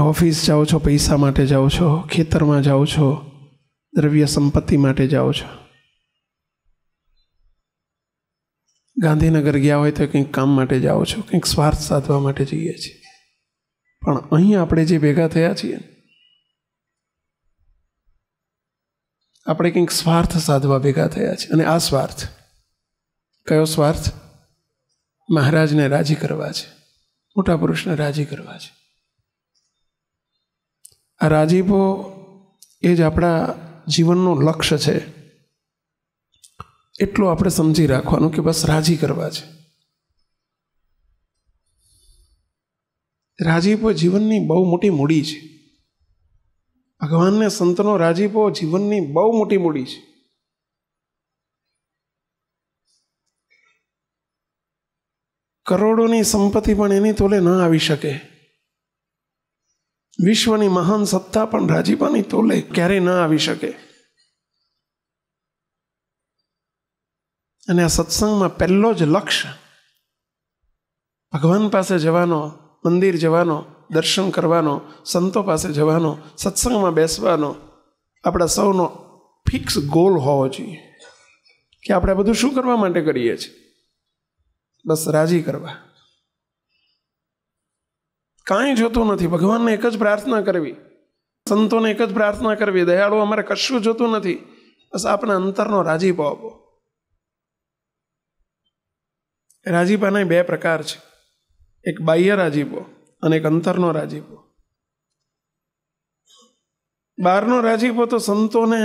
Office જાઓ છો, પૈસા માટે જાઓ છો, ખેતરમાં જાઓ છો, દ્રવ્ય સંપત્તિ માટે જાઓ છો. ગાંધીનગર ગયા હોય તો કંઈક કામ માટે જાઓ છો, કંઈક સ્વાર્થ સાધવા માટે જઈએ છીએ. પણ અહીં આપણે જે ભેગા થયા છીએ, આપણે કંઈક સ્વાર્થ સાધવા ભેગા થયા છે. અને આ સ્વાર્થ કયો સ્વાર્થ? મહારાજને રાજી કરવા છે, મોટા પુરુષને રાજી કરવા છે. આ રાજીપો એ જ આપણા જીવનનું લક્ષ્ય છે. એટલું આપણે સમજી રાખવાનું કે બસ રાજી કરવા છે. રાજીપો જીવનની બહુ મોટી મૂડી છે. ભગવાનને સંતનો રાજીપો જીવનની બહુ મોટી મૂડી છે. કરોડોની સંપત્તિ પણ એની તોલે ન આવી શકે. વિશ્વની મહાન સત્તા પણ રાજીપાની તોલે ક્યારેય ન આવી શકે. અને આ સત્સંગમાં પહેલો જ લક્ષ્ય ભગવાન પાસે જવાનો, મંદિર જવાનો, દર્શન કરવાનો, સંતો પાસે જવાનો, સત્સંગમાં બેસવાનો આપણા સૌનો ફિક્સ ગોલ હોવો જોઈએ કે આપણે બધું શું કરવા માટે કરીએ છીએ? બસ રાજી કરવા. કાંઈ જોતું નથી. ભગવાનને એક જ પ્રાર્થના કરવી, સંતોને એક જ પ્રાર્થના કરવી, દયાળુ અમારે કશું જોતું નથી, બસ આપણા અંતરનો રાજીપો આપો. રાજીપાના બે પ્રકાર છે, એક બાહ્ય રાજીપો અને એક અંતરનો રાજીપો. બહારનો રાજીપો તો સંતોને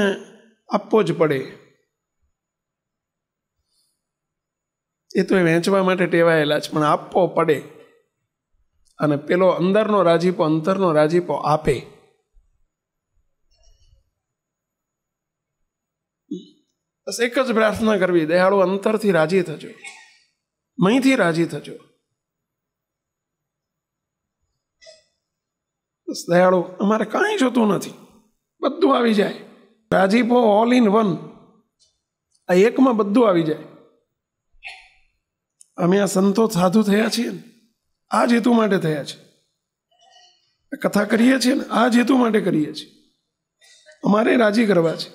આપવો જ પડે, એ તો એ વેચવા માટે ટેવાયેલા છે, પણ આપવો પડે. અને પેલો અંદરનો રાજીપો, અંતરનો રાજીપો આપે. બસ એક જ પ્રાર્થના કરવી, દયાળુ અંતરથી રાજી થજો, મહીથી રાજી થજો. બસ દયાળુ અમારે કાંઈ જોતું નથી, બધું આવી જાય. રાજીપો ઓલ ઇન વન, આ એકમાં બધું આવી જાય. અમે આ સંતો સાધુ થયા છીએ ને આ જ હેતુ માટે થયા છે. કથા કરીએ છીએ ને આ જ હેતુ માટે કરીએ છીએ. અમારે રાજી કરવા છે,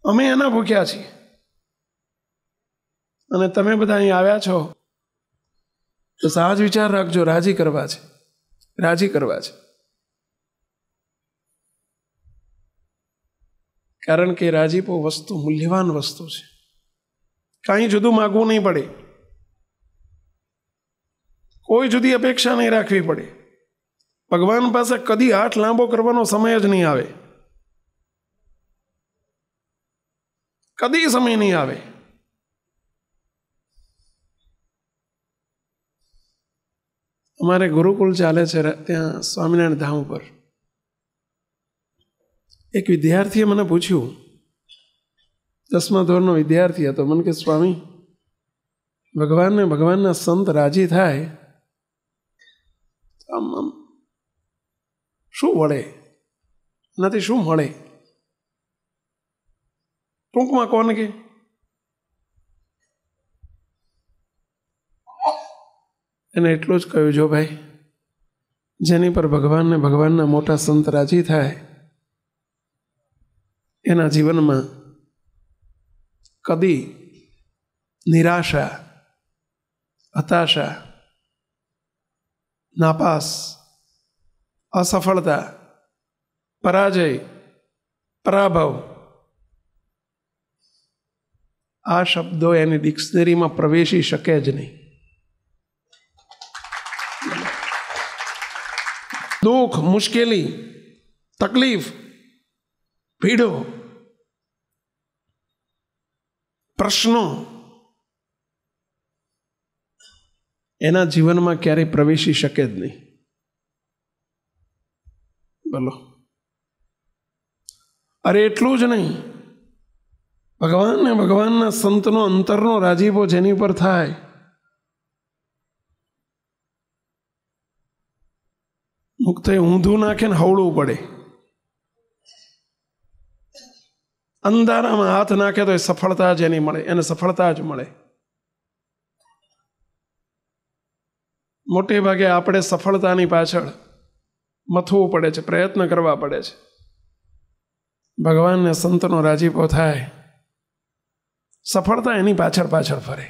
અમે એના ભૂખ્યા છીએ. અને તમે બધા અહીં આવ્યા છો તો સહજ વિચાર રાખજો, રાજી કરવા છે, રાજી કરવા છે. કારણ કે રાજીપો વસ્તુ મૂલ્યવાન વસ્તુ છે. કાંઈ જુદું માગવું નહીં પડે, કોઈ જુદી અપેક્ષા નહીં રાખવી પડે. ભગવાન પાસે કદી હાથ લાંબો કરવાનો સમય જ નહીં આવે, કદી સમય નહીં આવે. અમારે ગુરુકુળ ચાલે છે ત્યાં સ્વામિનારાયણ ધામ ઉપર. એક વિદ્યાર્થીએ મને પૂછ્યું, 10મા ધોરણનો વિદ્યાર્થી હતો, મને કે સ્વામી, ભગવાનને ભગવાનના સંત રાજી થાય આમ શું વળે, એનાથી શું મળે? ટૂંકમાં કોને કે એને એટલું જ કહ્યું, જો ભાઈ, જેની પર ભગવાનને ભગવાનના મોટા સંત રાજી થાય એના જીવનમાં કદી નિરાશા, હતાશા, નાપાસ, અસફળતા, પરાજય, પરાભવ આ શબ્દો એની ડિક્શનરીમાં પ્રવેશી શકે જ નહીં. દુઃખ, મુશ્કેલી, તકલીફ, પીડો, પ્રશ્નો એના જીવનમાં ક્યારેય પ્રવેશી શકે જ નહીં. બોલો. અરે એટલું જ નહીં, ભગવાનને ભગવાનના સંતનો અંતરનો રાજીપો જેની પર થાય, મુક્ત ઊંધું નાખે ને હવળું પડે. અંધારામાં હાથ નાખે તો એ સફળતા જ એની મળે, એને સફળતા જ મળે. મોટે ભાગે આપણે સફળતાની પાછળ મથવું પડે છે, પ્રયત્ન કરવા પડે છે. ભગવાનને સંતનો રાજીપો થાય, સફળતા એની પાછળ પાછળ ફરે.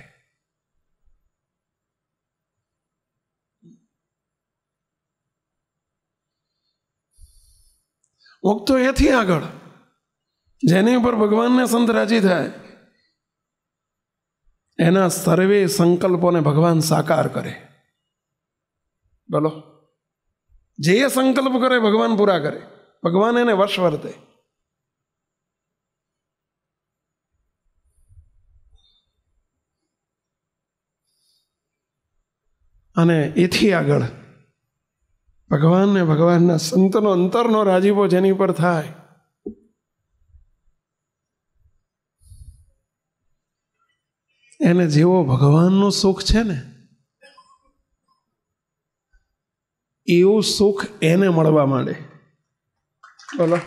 મુક્તો એથી આગળ જેની ઉપર ભગવાનને સંત રાજી થાય એના સર્વે સંકલ્પોને ભગવાન સાકાર કરે. બોલો, જે સંકલ્પ કરે ભગવાન પૂરા કરે, ભગવાન એને વશ વર્તે. અને એથી આગળ ભગવાનને ભગવાનના સંતનો અંતરનો રાજીપો જેની પર થાય એને જેવો ભગવાનનું સુખ છે ને એવું સુખ એને મળવા માંડે. બોલો,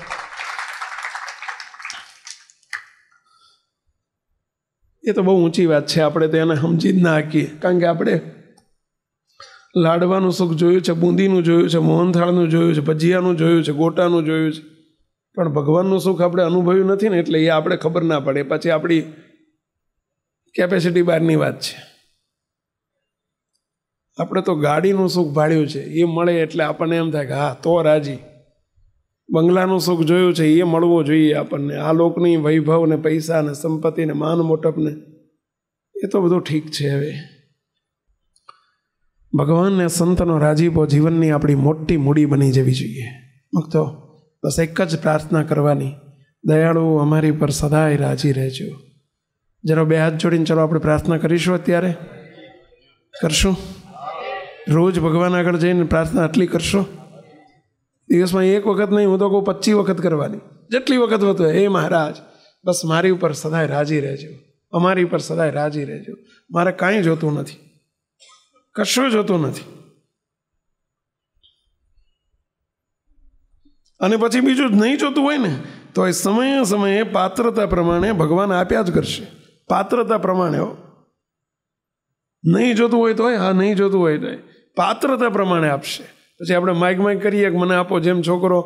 એ તો બહુ ઊંચી વાત છે, આપણે તો એને સમજી જ ના શકીએ. કારણ કે આપણે લાડવાનું સુખ જોયું છે, બુંદીનું જોયું છે, મોહનથાળનું જોયું છે, ભજીયાનું જોયું છે, ગોટાનું જોયું છે, પણ ભગવાનનું સુખ આપણે અનુભવ્યું નથી ને, એટલે એ આપણે ખબર ના પડે. પછી આપણી કેપેસિટી બહારની વાત છે. આપણે તો ગાડીનું સુખ ભાળ્યું છે, એ મળે એટલે આપણને એમ થાય કે હા તો રાજી. બંગલાનું સુખ જોયું છે, એ મળવું જોઈએ આપણને. આ લોકની વૈભવ ને પૈસા ને સંપત્તિ ને માન મોટપને એ તો બધું ઠીક છે. હવે ભગવાનને સંતનો રાજીપો જીવનની આપણી મોટી મૂડી બની જવી જોઈએ. ભક્તો, બસ એક જ પ્રાર્થના કરવાની, દયાળુ અમારી પર સદાય રાજી રહેજો. જરા બે હાથ જોડીને ચલો આપણે પ્રાર્થના કરીશું. અત્યારે કરશું? રોજ ભગવાન આગળ જઈને પ્રાર્થના આટલી કરશો? દિવસમાં એક વખત નહીં, હું તો કહું 25 વખત કરવાની, જેટલી વખત હોતો. હે મહારાજ, બસ મારી ઉપર સદાય રાજી રહેજો, અમારી ઉપર સદાય રાજી રહેજો. મારે કાંઈ જોતું નથી, કશું જોતું નથી. અને પછી બીજું નહીં જોતું હોય ને તો એ સમયે સમયે પાત્રતા પ્રમાણે ભગવાન આપ્યા જ કરશે. પાત્રતા પ્રમાણે હો, નહીં જોતું હોય તો હા, નહીં જોતું હોય તો પાત્રતા પ્રમાણે આપશે. પછી આપણે માઇક કરીએ કે મને આપો. જેમ છોકરો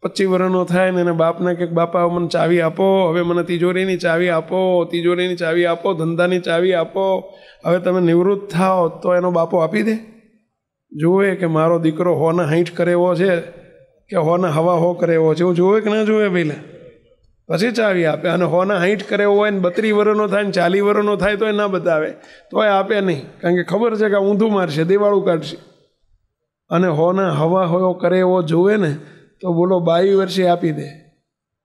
25 વર્ષનો થાય ને એને બાપને કે બાપા મને ચાવી આપો, હવે મને તિજોરીની ચાવી આપો, તિજોરીની ચાવી આપો, ધંધાની ચાવી આપો, હવે તમે નિવૃત્ત થાઓ, તો એનો બાપો આપી દે? જોવે કે મારો દીકરો હોના 60 કરે એવો છે કે હોના હવા હો કરે એવો છે, એવું જોવે કે ના જોવે પહેલાં? પછી ચાવી આપે. અને હોના 60 કરે એવો હોય ને 32 વર્ષનો થાય ને 40 વર્ષનો થાય તો એ ના બતાવે, તો એ આપે નહીં. કારણ કે ખબર છે કે ઊંધું મારશે, દેવાળું કાઢશે. અને હોના હવા હો કરે એવો જોવે ને તો બોલો 22 વર્ષે આપી દે,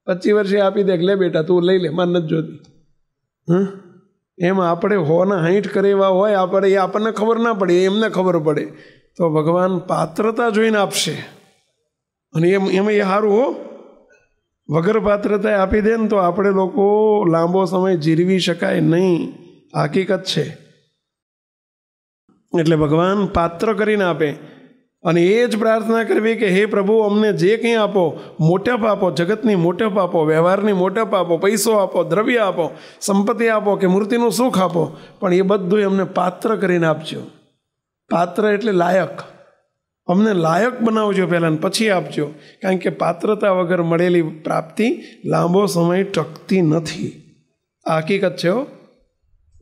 25 વર્ષે આપી દે કે લે બેટા તું લઈ લે, મારે નથી જોતી. એમ આપણે હોના 60 કરે એવા હોય, આપણે એ આપણને ખબર ના પડે, એમને ખબર પડે. તો ભગવાન પાત્રતા જોઈને આપશે. અને એમાં એ સારું હો, વગર પાત્રતાએ આપી દે ને તો આપણે લોકો લાંબો સમય જીરવી શકાય નહીં. હકીકત છે. એટલે ભગવાન પાત્ર કરીને આપે. અને એ જ પ્રાર્થના કરવી કે હે પ્રભુ, અમને જે કંઈ આપો, મોટપ આપો, જગતની મોટપ આપો, વ્યવહારની મોટપ આપો, પૈસો આપો, દ્રવ્ય આપો, સંપત્તિ આપો કે મૂર્તિનું સુખ આપો, પણ એ બધું અમને પાત્ર કરીને આપજો. પાત્ર એટલે લાયક. અમને લાયક બનાવજો પહેલાં, પછી આપજો. કારણ કે પાત્રતા વગર મળેલી પ્રાપ્તિ લાંબો સમય ટકતી નથી. આ હકીકત છે હો.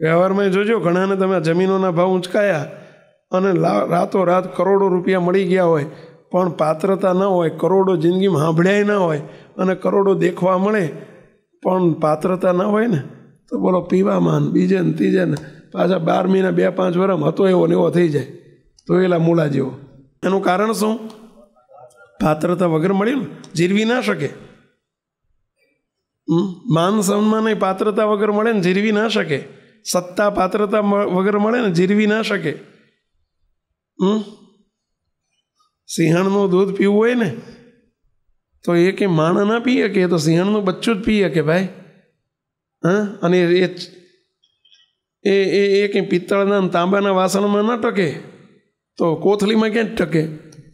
વ્યવહારમાં જોજો, ઘણાને તમે જમીનોના ભાવ ઊંચકાયા અને રાતોરાત કરોડો રૂપિયા મળી ગયા હોય, પણ પાત્રતા ન હોય, કરોડો જિંદગીમાં સાંભળ્યાય ના હોય, અને કરોડો દેખવા મળે પણ પાત્રતા ના હોય ને તો બોલો પીવામાં બીજે ને ત્રીજે ને પાછા 12 મહિના 2-5 વર્ષ હતો એવો ને એવો થઈ જાય, તો એલા મૂળા જેવો. એનું કારણ શું? પાત્રતા વગર મળ્યું ને, જીરવી ના શકે. માન સન્માન એ પાત્રતા વગર મળે ને જીરવી ના શકે. સત્તા પાત્રતા વગર મળે ને જીરવી ના શકે. સિંહણનું દૂધ પીવું હોય ને તો એ કંઈ માણ ના પીએ કે, તો સિંહણનું બચ્ચું જ પીએ કે ભાઈ. અને એ કંઈ પિત્તળના તાંબાના વાસણમાં ન ટકે, તો કોથળીમાં ક્યાં જ ટકે?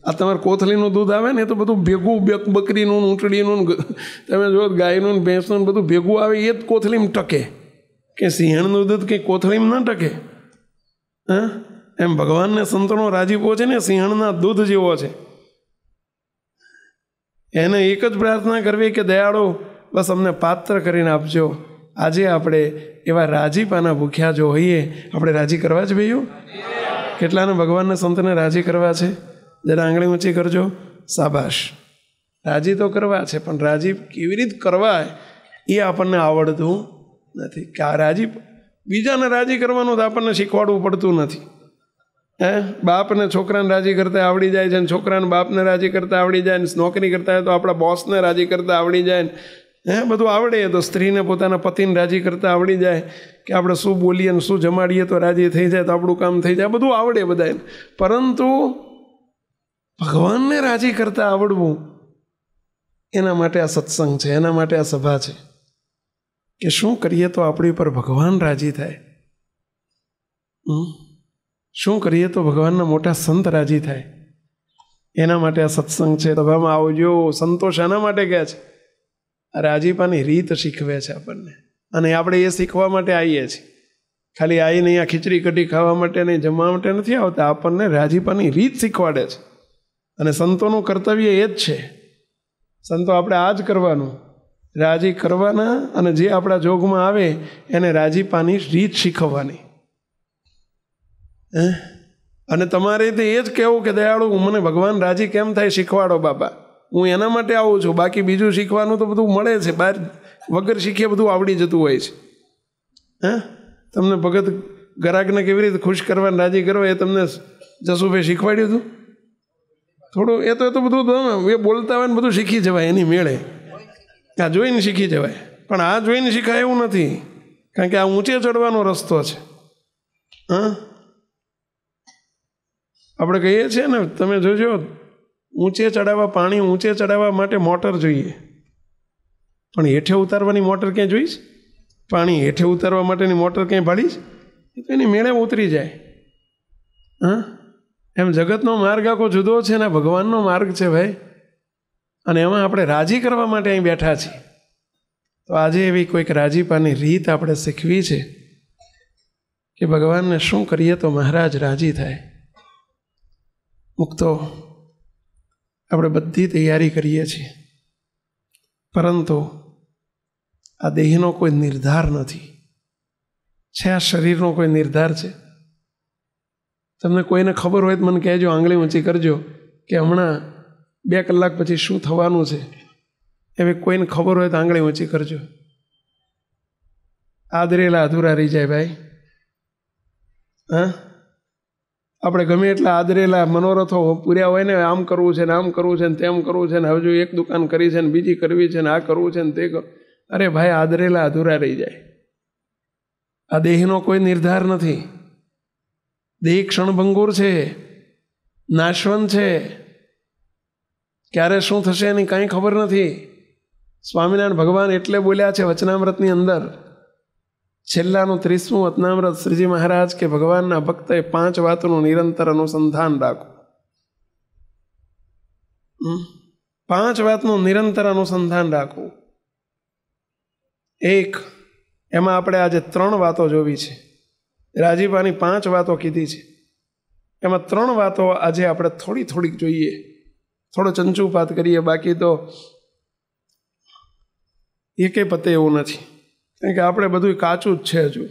આ તમારે કોથળીનું દૂધ આવે ને એ તો બધું ભેગું, બકરીનું, ઊંટડીનું, તમે જો ગાયનું, ભેંસનું બધું ભેગું આવે, એ જ કોથળીમાં ટકે. કે સિંહણનું દૂધ કંઈ કોથળીમાં ન ટકે? એમ ભગવાનને સંતનો રાજીપો છે ને સિંહણના દૂધ જેવો છે. એને એક જ પ્રાર્થના કરવી કે દયાળુ બસ અમને પાત્ર કરીને આપજો. આજે આપણે એવા રાજીપાના ભૂખ્યા જો હોઈએ, આપણે રાજી કરવા જ ભાઈઓ. કેટલાને ભગવાનના સંતને રાજી કરવા છે? જરા આંગળી ઊંચી કરજો. શાબાશ. રાજી તો કરવા છે, પણ રાજી કેવી રીતે કરવા એ આપણને આવડતું નથી. કે આ રાજી બીજાને રાજી કરવાનું તો આપણને શીખવાડવું પડતું નથી. બાપને છોકરાને રાજી કરતા આવડી જાય છે, છોકરાને બાપને રાજી કરતા આવડી જાય ને, નોકરી કરતા હોય તો આપણા બોસને રાજી કરતા આવડી જાય ને, બધું આવડે. તો સ્ત્રીને પોતાના પતિને રાજી કરતા આવડી જાય કે આપણે શું બોલીએ ને શું જમાડીએ તો રાજી થઈ જાય, તો આપણું કામ થઈ જાય, બધું આવડે બધાને. પરંતુ ભગવાનને રાજી કરતા આવડવું, એના માટે આ સત્સંગ છે, એના માટે આ સભા છે કે શું કરીએ તો આપણી ઉપર ભગવાન રાજી થાય. શું કરીએ તો ભગવાનના મોટા સંત રાજી થાય. એના માટે આ સત્સંગ છે. સભામાં આવજો. સંતોષ એના માટે કહે છે, રાજીપાની રીત શીખવે છે આપણને. અને આપણે એ શીખવા માટે આવીએ છીએ. ખાલી આવીને અહીંયા ખીચડી કઢી ખાવા માટે નહીં, જમવા માટે નથી આવતા. આપણને રાજીપાની રીત શીખવાડે છે. અને સંતોનું કર્તવ્ય એ જ છે. સંતો આપણે આ જ કરવાનું, રાજી કરવાના, અને જે આપણા જોગમાં આવે એને રાજીપાની રીત શીખવવાની. અને તમારે તો એ જ કહેવું કે દયાળુ મને ભગવાન રાજી કેમ થાય શીખવાડો બાપા. હું એના માટે આવું છું. બાકી બીજું શીખવાનું તો બધું મળે છે બહાર. વગર શીખીએ બધું આવડી જતું હોય છે. તમને ભગત ગરાકને કેવી રીતે ખુશ કરવાને રાજી કરવા એ તમને જસુભાઈ શીખવાડ્યું હતું થોડું. એ તો બધું એ બોલતા હોય ને બધું શીખી જવાય એની મેળે. આ જોઈને શીખી જવાય. પણ આ જોઈને શીખાય એવું નથી, કારણ કે આ ઊંચે ચડવાનો રસ્તો છે. આપણે કહીએ છીએ ને, તમે જોજો, ઊંચે ચડાવવા પાણી ઊંચે ચડાવવા માટે મોટર જોઈએ, પણ હેઠે ઉતારવાની મોટર ક્યાં જોઈશ? પાણી હેઠે ઉતારવા માટેની મોટર ક્યાંય ભાડીશ? તો એની મેળે ઉતરી જાય. એમ જગતનો માર્ગ આખો જુદો છે ને ભગવાનનો માર્ગ છે ભાઈ. અને એમાં આપણે રાજી કરવા માટે અહીં બેઠા છીએ. તો આજે એવી કોઈક રાજીપાની રીત આપણે શીખવી છે કે ભગવાનને શું કરીએ તો મહારાજ રાજી થાય. મુક્તો આપણે બધી તૈયારી કરીએ છીએ, પરંતુ આ દેહનો કોઈ નિર્ધાર નથી. છે આ શરીરનો કોઈ નિર્ધાર છે? તમને કોઈને ખબર હોય તો મને કહેજો, આંગળી ઊંચી કરજો કે હમણાં 2 કલાક પછી શું થવાનું છે. એવી કોઈને ખબર હોય તો આંગળી ઊંચી કરજો. આદરેલા અધૂરા રહી જાય ભાઈ. આપણે ગમે એટલા આદરેલા મનોરથો પૂર્યા હોય ને, આમ કરવું છે ને આમ કરવું છે ને તેમ કરવું છે ને હજુ એક દુકાન કરી છે ને બીજી કરવી છે ને આ કરવું છે ને તે. અરે ભાઈ, આદરેલા અધૂરા રહી જાય. આ દેહનો કોઈ નિર્ધાર નથી. દેહ ક્ષણભંગુર છે, નાશવંત છે. ક્યારે શું થશે એની કાંઈ ખબર નથી. સ્વામિનારાયણ ભગવાન એટલે બોલ્યા છે વચનામૃતની અંદર, છેલ્લાનું 30મું વચનામૃત, શ્રીજી મહારાજ કે ભગવાનના ભક્તએ 5 વાતોનું નિરંતર અનુસંધાન રાખવું. 5 વાતનું નિરંતર અનુસંધાન રાખવું. 1, એમાં આપણે આજે 3 વાતો જોવી છે. રાજીપાની 5 વાતો કીધી છે, એમાં 3 વાતો આજે આપણે થોડીક જોઈએ, થોડો ચંચુપાત કરીએ. બાકી તો એકે પતે એવું નથી, કારણ કે આપણે બધું કાચું જ છે. હજુ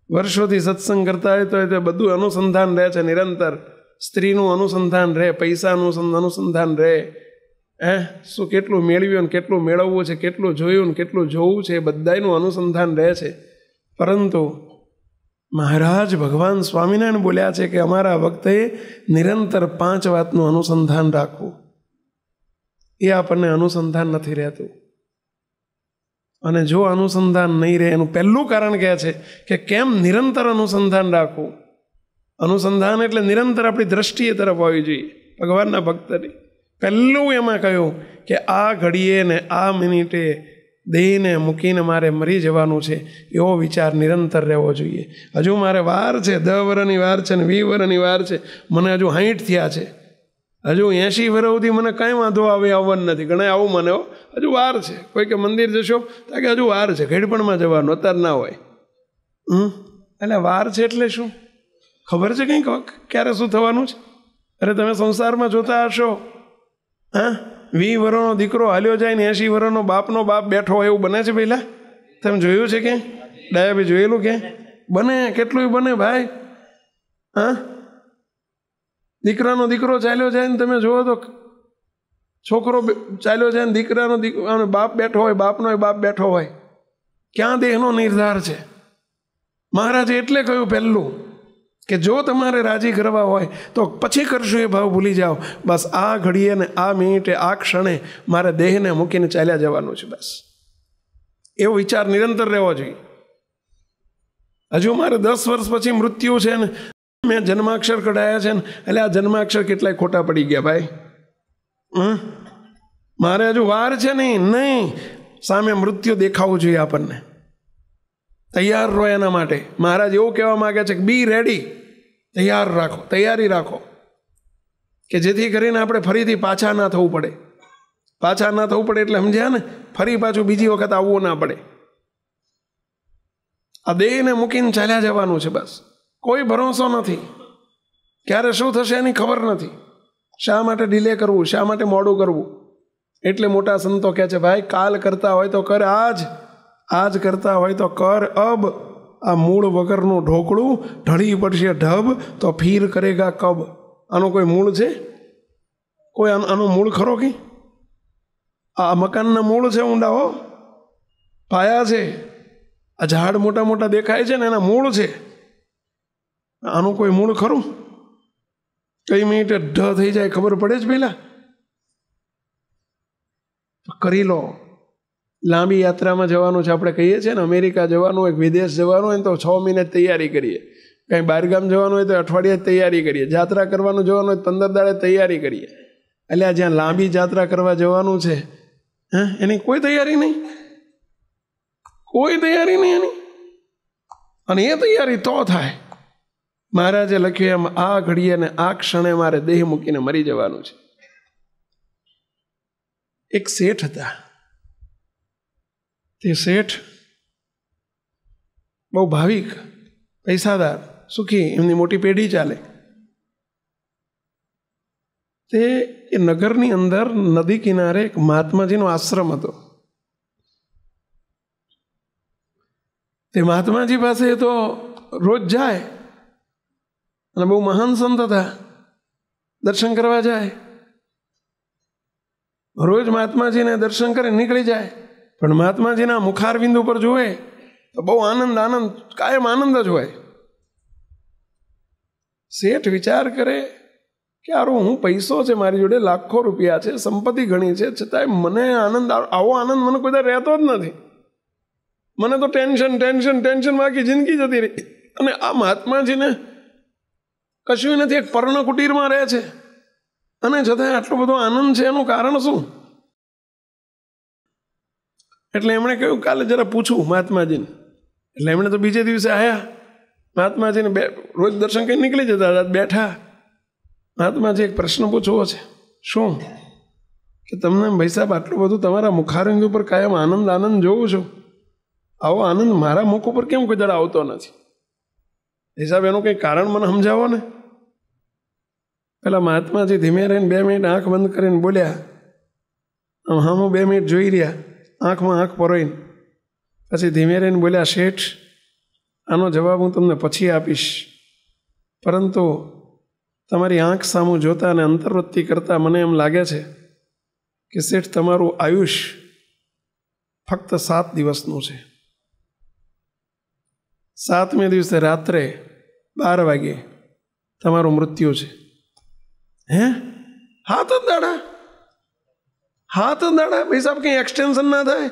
વર્ષોથી સત્સંગ કરતા હોય તો બધું અનુસંધાન રહે છે નિરંતર. સ્ત્રીનું અનુસંધાન રહે, પૈસાનું અનુસંધાન રહે, શું કેટલું મેળવ્યું ને કેટલું મેળવવું છે, કેટલું જોયું ને કેટલું જોવું છે, એ બધાયનું અનુસંધાન રહે છે. પરંતુ મહારાજ ભગવાન સ્વામિનારાયણ બોલ્યા છે કે અમારા ભક્તે નિરંતર 5 વાતનું અનુસંધાન રાખવું. એ આપણને અનુસંધાન નથી રહેતું. અને જો અનુસંધાન નહીં રહે, એનું પહેલું કારણ કહે છે કે કેમ નિરંતર અનુસંધાન રાખવું. અનુસંધાન એટલે નિરંતર આપણી દ્રષ્ટિએ તરફ આવી જોઈએ ભગવાનના ભક્તની. પહેલું એમાં કહ્યું કે આ ઘડીએ ને આ મિનિટે દેહને મૂકીને મારે મરી જવાનું છે, એવો વિચાર નિરંતર રહેવો જોઈએ. હજુ મારે વાર છે, 10 વર્ષની વાર છે ને 20 વર્ષની વાર છે. મને હજુ 60 થયા છે, હજુ 80 વર્ષ સુધી મને કાંઈ વાંધો આવવાનું નથી. ઘણા આવું મને હજુ વાર છે. કોઈ કે મંદિર જશો તો કે હજુ વાર છે, ઘેડપણમાં જવાનું, અત્યારે ના હોય. એટલે વાર છે એટલે શું ખબર છે કંઈક ક્યારે શું થવાનું છે? અરે તમે સંસારમાં જોતા હશો, 20 વર્ષનો દીકરો હાલ્યો જાય ને 80 વર્ષનો બાપનો બાપ બેઠો હોય એવું બને છે પહેલા? તમે જોયું છે કે ડાયાબી જોયેલું કે બને? કેટલું બને ભાઈ? હા, દીકરાનો દીકરો ચાલ્યો જાય ને તમે જુઓ તો, છોકરો ચાલ્યો જાય ને દીકરાનો બાપ બેઠો હોય, બાપનો બાપ બેઠો હોય. ક્યાં દેહનો નિર્ધાર છે? મહારાજે એટલે કહ્યું પહેલું કે જો તમારે રાજી કરવા હોય તો પછી કરશું એ ભાવ ભૂલી જાઓ. બસ આ ઘડીએ ને આ મિનિટે આ ક્ષણે મારે દેહને મૂકીને ચાલ્યા જવાનું છે. બસ એવો વિચાર નિરંતર રહેવો જોઈએ. હજુ મારે 10 વર્ષ પછી મૃત્યુ છે ને મેં જન્માક્ષર કઢાયા છે ને, એટલે આ જન્માક્ષર કેટલાય ખોટા પડી ગયા ભાઈ. મારે હજુ વાર છે નહીં. સામે મૃત્યુ દેખાવું જોઈએ આપણને. તૈયાર રહો એના માટે. મહારાજ એવું કહેવા માગે છે કે બી રેડી, તૈયાર રાખો, તૈયારી રાખો, કે જેથી કરીને આપણે ફરીથી પાછા ના થવું પડે. પાછા ના થવું પડે એટલે સમજ્યા ને, ફરી પાછું બીજી વખત આવવું ના પડે. આ દેહને મૂકીને ચાલ્યા જવાનું છે. બસ કોઈ ભરોસો નથી, ક્યારે શું થશે એની ખબર નથી. શા માટે ડિલે કરવું, શા માટે મોડું કરવું? એટલે મોટા સંતો કહે છે ભાઈ, કાલ કરતા હોય તો કર આજ, આજ કરતા હોય તો કર અબ. આ મૂળ વગરનું ઢોકળું ઢળી પડશે ઢબ, તો ફીર કરેગા કબ. આનો કોઈ મૂળ છે? કોઈ આનો મૂળ ખરો કે? આ મકાનના મૂળ છે ઊંડા, હો, પાયા છે. આ ઝાડ મોટા મોટા દેખાય છે ને એના મૂળ છે. આનું કોઈ મૂળ ખરું? કઈ મિનિટે ઢ થઈ જાય ખબર પડે જ પહેલા? કરી લો. લાંબી યાત્રામાં જવાનું છે, આપણે કહીએ છીએ ને અમેરિકા જવાનું હોય, વિદેશ જવાનું હોય ને તો 6 મહિને તૈયારી કરીએ. કંઈ બહારગામ જવાનું હોય તો અઠવાડિયે તૈયારી કરીએ. યાત્રા કરવાનું જવાનું હોય 15 દાડે તૈયારી કરીએ. એટલે આ જ્યાં લાંબી યાત્રા કરવા જવાનું છે, એની કોઈ તૈયારી નહીં, કોઈ તૈયારી નહીં એની. અને એ તૈયારી તો થાય. મહારાજે લખ્યું એમ આ ઘડીએ ને આ ક્ષણે મારે દેહ મૂકીને મરી જવાનું છે. એક શેઠ હતા. તે શેઠ બહુ ભાવિક, પૈસાદાર, સુખી, એમની મોટી પેઢી ચાલે. તે એ નગરની અંદર નદી કિનારે એક મહાત્માજીનો આશ્રમ હતો. તે મહાત્માજી પાસે તો રોજ જાય અને બહુ મહાન સંત હતા, દર્શન કરવા જાય. રોજ મહાત્માજીને દર્શન કરી નીકળી જાય. પણ મહાત્માજીના મુખારબિંદ ઉપર જુએ તો બહુ આનંદ, આનંદ, કાયમ આનંદ જ હોય. શેઠ વિચાર કરે કે આરો હું પૈસો છે મારી જોડે, લાખો રૂપિયા છે, સંપત્તિ ઘણી છે, છતાંય મને આનંદ, આવો આનંદ મને કોઈ રહેતો જ નથી. મને તો ટેન્શન ટેન્શન ટેન્શન બાકી જિંદગી જતી રહી. અને આ મહાત્માજીને કશું નથી, એક પર્ણ કુટીરમાં રહે છે અને છતાંય આટલો બધો આનંદ છે. એનું કારણ શું? એટલે એમણે કહ્યું કાલે જરા પૂછું મહાત્માજીને. એટલે એમણે તો બીજે દિવસે આવ્યા. મહાત્માજીને રોજ દર્શન કરી નીકળી જતા, બેઠા. મહાત્માજી એક પ્રશ્ન પૂછવો છે. શું? કે તમને ભાઈ સાહેબ આટલું બધું તમારા મુખારંગ ઉપર કાયમ આનંદ આનંદ જોઉં છું, આવો આનંદ મારા મુખ ઉપર કેમ કોઈ દડા આવતો નથી? હિસાબ એનું કંઈ કારણ મને સમજાવો ને. પેલા મહાત્માજી ધીમે રહીને 2 મિનિટ આંખ બંધ કરીને બોલ્યા. આમ હું 2 મિનિટ જોઈ રહ્યા, આંખમાં આંખ પરોઈને. પછી ધીમે રહીને બોલ્યા, શેઠ, આનો જવાબ હું તમને પછી આપીશ, પરંતુ તમારી આંખ સામું જોતા અને અંતર્વૃત્તિ કરતાં મને એમ લાગે છે કે શેઠ તમારું આયુષ ફક્ત 7 દિવસનું છે. 7મે દિવસે રાત્રે 12 વાગે તમારું મૃત્યુ છે. હે? 7 જ દાડા? 7 જ દાડા? ભાઈ સાહેબ કંઈ એક્સટેન્શન ના થાય?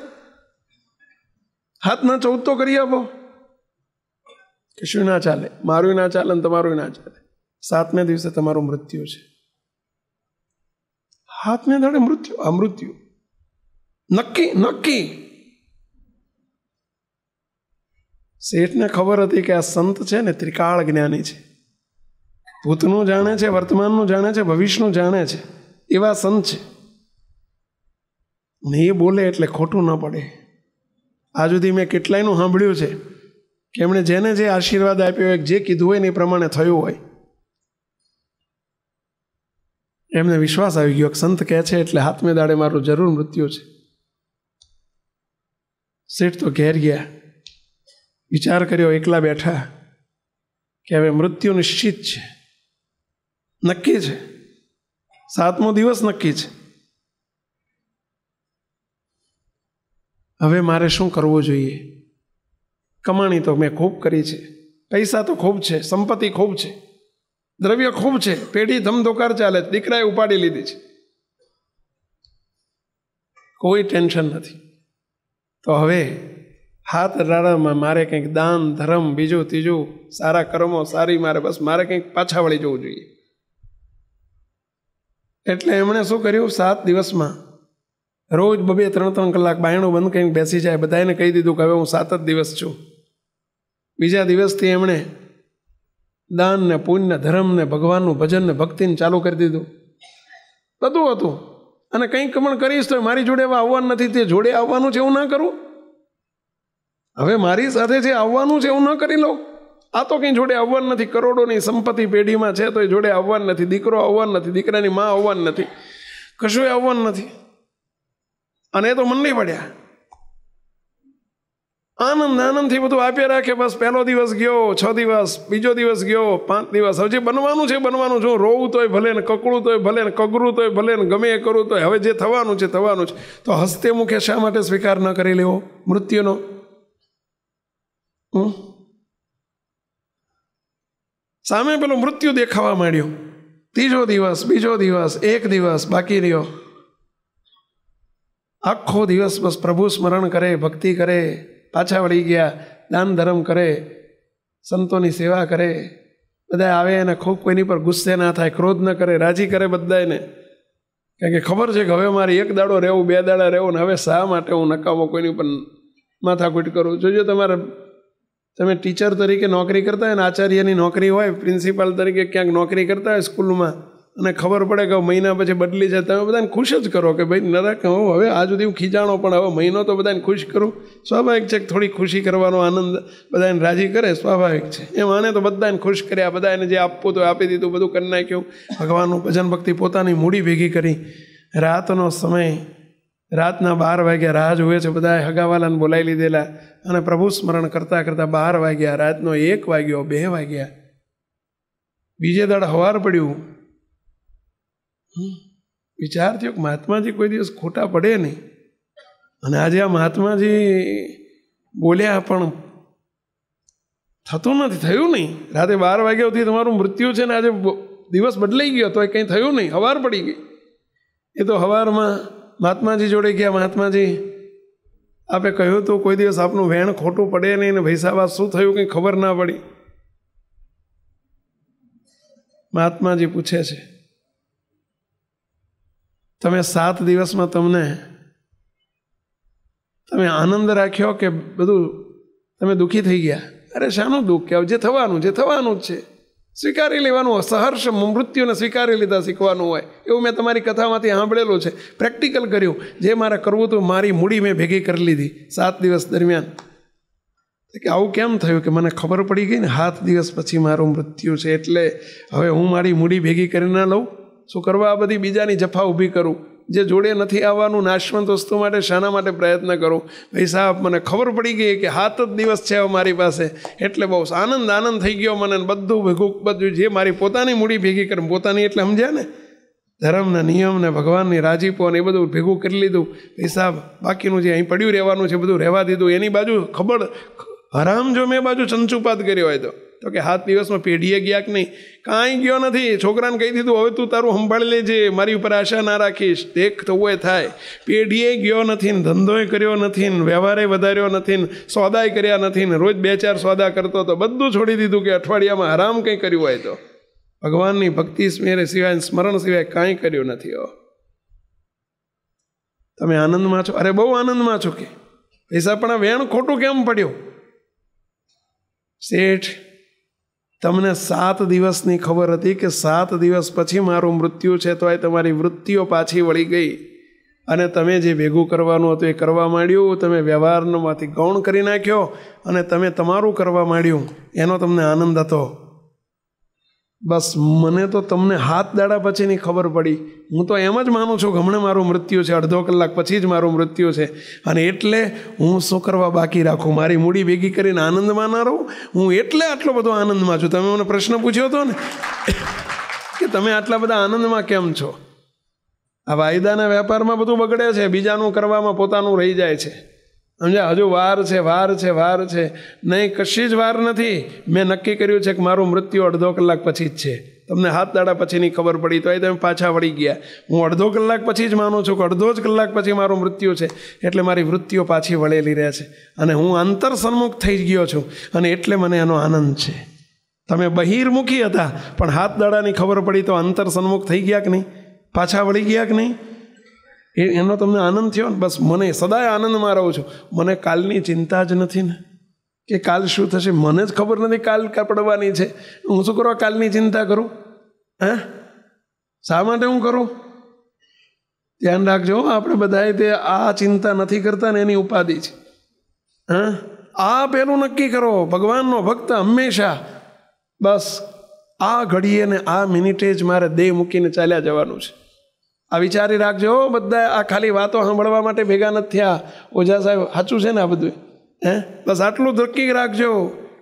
7ના 14 તો કરી આપો. કશું ના ચાલે, મારું ના ચાલે ને તમારું ના ચાલે. 7મે દિવસે તમારું મૃત્યુ છે. 7મે દાડે મૃત્યુ? આ મૃત્યુ નક્કી નક્કી. શેઠને ખબર હતી કે આ સંત છે ને ત્રિકાળ જ્ઞાની છે, ભૂતનું જાણે છે, વર્તમાનનું જાણે છે, ભવિષ્યનું જાણે છે, એવા સંત છે. ને એ બોલે એટલે ખોટું ન પડે. આ સુધી મેં કેટલાયનું સાંભળ્યું છે કે એમણે જેને જે આશીર્વાદ આપ્યો હોય, જે કીધું હોય ને એ પ્રમાણે થયું હોય. એમને વિશ્વાસ આવી ગયો. સંત કહે છે એટલે હાથમે દાડે મારું જરૂર મૃત્યુ છે. શેઠ તો ઘેર ગયા, વિચાર કર્યો, એકલા બેઠા કે હવે મૃત્યુ નિશ્ચિત છે, નક્કી છે, 7મો દિવસ નક્કી છે. હવે મારે શું કરવું જોઈએ? કમાણી તો મેં ખૂબ કરી છે, પૈસા તો ખૂબ છે, સંપત્તિ ખૂબ છે, દ્રવ્ય ખૂબ છે, પેઢી ધમધોકાર ચાલે છે, દીકરાએ ઉપાડી લીધી છે, કોઈ ટેન્શન નથી. તો હવે હાથ રાડામાં મારે કંઈક દાન ધર્મ બીજું ત્રીજું સારા કર્મો સારી મારે કંઈક પાછા વળી જવું જોઈએ. એટલે એમણે શું કર્યું, 7 દિવસમાં રોજ 2-3 કલાક બાયણું બંધ કરીને બેસી જાય. બધાને કહી દીધું કે હવે હું 7 જ દિવસ છું. બીજા દિવસથી એમણે દાન ને પુણ્ય ને ધર્મ ને ભગવાનનું ભજન ને ભક્તિને ચાલુ કરી દીધું. બધું હતું. અને કંઈક પણ કરીશ તો મારી જોડે હવે આવવાનું નથી, તે જોડે આવવાનું છે એવું ના કરું. હવે મારી સાથે જે આવવાનું છે એવું ન કરી લઉં. આ તો કંઈ જોડે આવવાનું નથી, કરોડોની સંપત્તિ પેઢીમાં છે તો એ જોડે આવવાનું નથી, દીકરો આવવાનું નથી, દીકરાની માં આવવાનું નથી, કશું આવવાનું નથી. અને એ તો મન નહીં પડ્યા. આનંદથી બધું આપ્યા રાખે. બસ પહેલો દિવસ ગયો, 6 દિવસ, બીજો દિવસ ગયો, 5 દિવસ. હવે જે બનવાનું છે બનવાનું. જો રોવું તોય ભલે ને, કકડું તોય ભલે ને, કગરું તોય ભલે ને, ગમે એ કરવું તોય હવે જે થવાનું છે થવાનું છે. તો હસ્તે મુખે શા માટે સ્વીકાર ન કરી લેવો મૃત્યુનો? સામે પેલું મૃત્યુ દેખાવા માંડ્યું. ત્રીજો દિવસ, બીજો દિવસ, 1 દિવસ બાકી રહ્યો. આખો દિવસ બસ પ્રભુ સ્મરણ કરે, ભક્તિ કરે, પાછા વળી ગયા, દાન ધર્મ કરે, સંતોની સેવા કરે. બધા આવે અને ખૂબ કોઈની પર ગુસ્સે ના થાય, ક્રોધ ન કરે, રાજી કરે બધાને. કારણ કે ખબર છે કે હવે મારે 1 દાડો રહેવું, 2 દાડા રહેવું, ને હવે શા માટે હું નકામો કોઈની પર માથાકૂટ કરું. જોજો તમે ટીચર તરીકે નોકરી કરતા હોય ને, આચાર્યની નોકરી હોય, પ્રિન્સિપાલ તરીકે ક્યાંક નોકરી કરતા હોય સ્કૂલમાં, અને ખબર પડે કે મહિના પછી બદલી જાય, તમે બધાને ખુશ જ કરો કે ભાઈ નરક હવે આ સુધી હું ખીજાણો પણ હવે મહિનો તો બધાને ખુશ કરું. સ્વાભાવિક છે કે થોડી ખુશી કરવાનો આનંદ બધાને રાજી કરે, સ્વાભાવિક છે. એમ આને તો બધાને ખુશ કર્યા, બધાને જે આપવું તો આપી દીધું, બધું કરી નાખ્યું. ભગવાનનું ભજન ભક્તિ પોતાની મૂડી ભેગી કરી. રાતનો સમય, રાતના 12 વાગ્યા, રાહ જુએ છે બધાએ, હગાવાલાને બોલાવી લીધેલા, અને પ્રભુ સ્મરણ કરતાં કરતાં 12 વાગ્યા, રાતનો 1 વાગ્યો, 2 વાગ્યા. બીજે દાડ સવાર પડ્યું. વિચાર થયો કે મહાત્માજી કોઈ દિવસ ખોટા પડે નહીં. અને આજે આ મહાત્માજી બોલ્યા પણ થતું નથી, થયું નહીં. રાતે 12 વાગ્યા સુધી તમારું મૃત્યુ છે ને આજે દિવસ બદલાઈ ગયો તો એ કંઈ થયું નહીં, સવાર પડી ગઈ. એ તો સવારમાં મહાત્માજી જોડે ગયા. મહાત્માજી આપે કહ્યું તો કોઈ દિવસ આપનું વેણ ખોટું પડે નહીં, ને ભાઈ સાહેબ શું થયું કંઈ ખબર ના પડી. મહાત્માજી પૂછે છે, તમે 7 દિવસમાં તમે આનંદ રાખ્યો કે બધું તમે દુઃખી થઈ ગયા? અરે શાનું દુઃખ કે જે થવાનું જ છે, સ્વીકારી લેવાનું. સહર્ષ મૃત્યુને સ્વીકારી લીધા શીખવાનું હોય એવું મેં તમારી કથામાંથી સાંભળેલું છે, પ્રેક્ટિકલ કર્યું. જે મારે કરવું હતું મારી મૂડી મેં ભેગી કરી લીધી 7 દિવસ દરમિયાન. કે આવું કેમ થયું? કે મને ખબર પડી ગઈ ને 7 દિવસ પછી મારું મૃત્યુ છે, એટલે હવે હું મારી મૂડી ભેગી કરી ના લઉં. શું કરવા આ બધી બીજાની જફા ઊભી કરું? જે જોડે નથી આવવાનું નાશવંત વસ્તુ માટે શાના માટે પ્રયત્ન કરું? ભાઈ સાહેબ મને ખબર પડી ગઈ કે 7 જ દિવસ છે મારી પાસે, એટલે બહુ આનંદ થઈ ગયો મને. બધું જે મારી પોતાની મૂડી ભેગી કરી, પોતાની એટલે સમજ્યા ને, ધર્મના નિયમને, ભગવાનની રાજીપો ને એ બધું ભેગું કરી લીધું. ભાઈ સાહેબ બાકીનું જે અહીં પડ્યું રહેવાનું છે બધું રહેવા દીધું. એની બાજુ ખબર હરામ જો મેં બાજુ ચંચુપાત કર્યો હોય તો કે 7 દિવસમાં પેઢીએ ગયા કે નહીં? કાંઈ ગયો નથી. છોકરાને કહી દીધું હવે તું તારું સંભાળી લેજે, મારી ઉપર આશા ના રાખીશ, દેખ થવું એ થાય. પેઢીએ ગયો નથી, ને ધંધોય કર્યો નથી, ને વ્યવહારે વધાર્યો નથી, ને સોદાય કર્યા નથી, ને રોજ 2-4 સોદા કરતો તો બધું છોડી દીધું. કે અઠવાડિયામાં આરામ કંઈ કર્યું હોય તો ભગવાનની ભક્તિ સિવાય, સ્મરણ સિવાય કાંઈ કર્યું નથી. તમે આનંદમાં છો? અરે બહુ આનંદમાં છો. કે પૈસા પણ વેણ ખોટું કેમ પડ્યું? શેઠ તમને 7 દિવસની ખબર હતી કે 7 દિવસ પછી મારું મૃત્યુ છે, તો એ તમારી વૃત્તિઓ પાછી વળી ગઈ, અને તમે જે ભેગું કરવાનું હતું એ કરવા માંડ્યું. તમે વ્યવહારમાંથી ગૌણ કરી નાખ્યો, અને તમે તમારું કરવા માંડ્યું. એનો તમને આનંદ હતો. બસ મને તો તમને હાથ દાડા પછીની ખબર પડી. હું તો એમ જ માનું છું કે હમણાં મારું મૃત્યુ છે, અડધો કલાક પછી જ મારું મૃત્યુ છે. અને એટલે હું શું કરવા બાકી રાખું? મારી મૂડી ભેગી કરીને આનંદમાં ના રહું? હું એટલે આટલો બધો આનંદમાં છું. તમે મને પ્રશ્ન પૂછ્યો હતો ને કે તમે આટલા બધા આનંદમાં કેમ છો? આ વાયદાના વેપારમાં બધું બગડે છે, બીજાનું કરવામાં પોતાનું રહી જાય છે. સમજ્યા? હજુ વાર છે, વાર છે, વાર છે. નહીં, કશી જ વાર નથી. મેં નક્કી કર્યું છે કે મારું મૃત્યુ અડધો કલાક પછી જ છે. તમને હાથ દાડા પછીની ખબર પડી તો એ તમે પાછા વળી ગયા. હું અડધો કલાક પછી જ માનું છું કે અડધો જ કલાક પછી મારું મૃત્યુ છે. એટલે મારી વૃત્તિઓ પાછી વળેલી રહે છે અને હું અંતર સન્મુખ થઈ ગયો છું અને એટલે મને એનો આનંદ છે. તમે બહિર્મુખી હતા પણ હાથ દાડાની ખબર પડી તો અંતર સન્મુખ થઈ ગયા કે નહીં? પાછા વળી ગયા કે નહીં? એનો તમને આનંદ થયો ને? બસ મને સદાય આનંદમાં રહું છું. મને કાલની ચિંતા જ નથી ને કે કાલ શું થશે. મને જ ખબર નથી કાલ પડવાની છે. હું શું કરવા કાલની ચિંતા કરું? હે, શા માટે હું કરું? ધ્યાન રાખજો, આપણે બધાએ તે આ ચિંતા નથી કરતા ને એની ઉપાધિ છે. હા, આ પેલું નક્કી કરો, ભગવાનનો ભક્ત હંમેશા બસ આ ઘડીએ ને આ મિનિટે જ મારે દેહ મૂકીને ચાલ્યા જવાનું છે. આ વિચારી રાખજો બધા. આ ખાલી વાતો સાંભળવા માટે ભેગા નથી થયા. ઓઝા સાહેબ, સાચું છે ને આ બધું? હે, બસ આટલું નક્કી રાખજો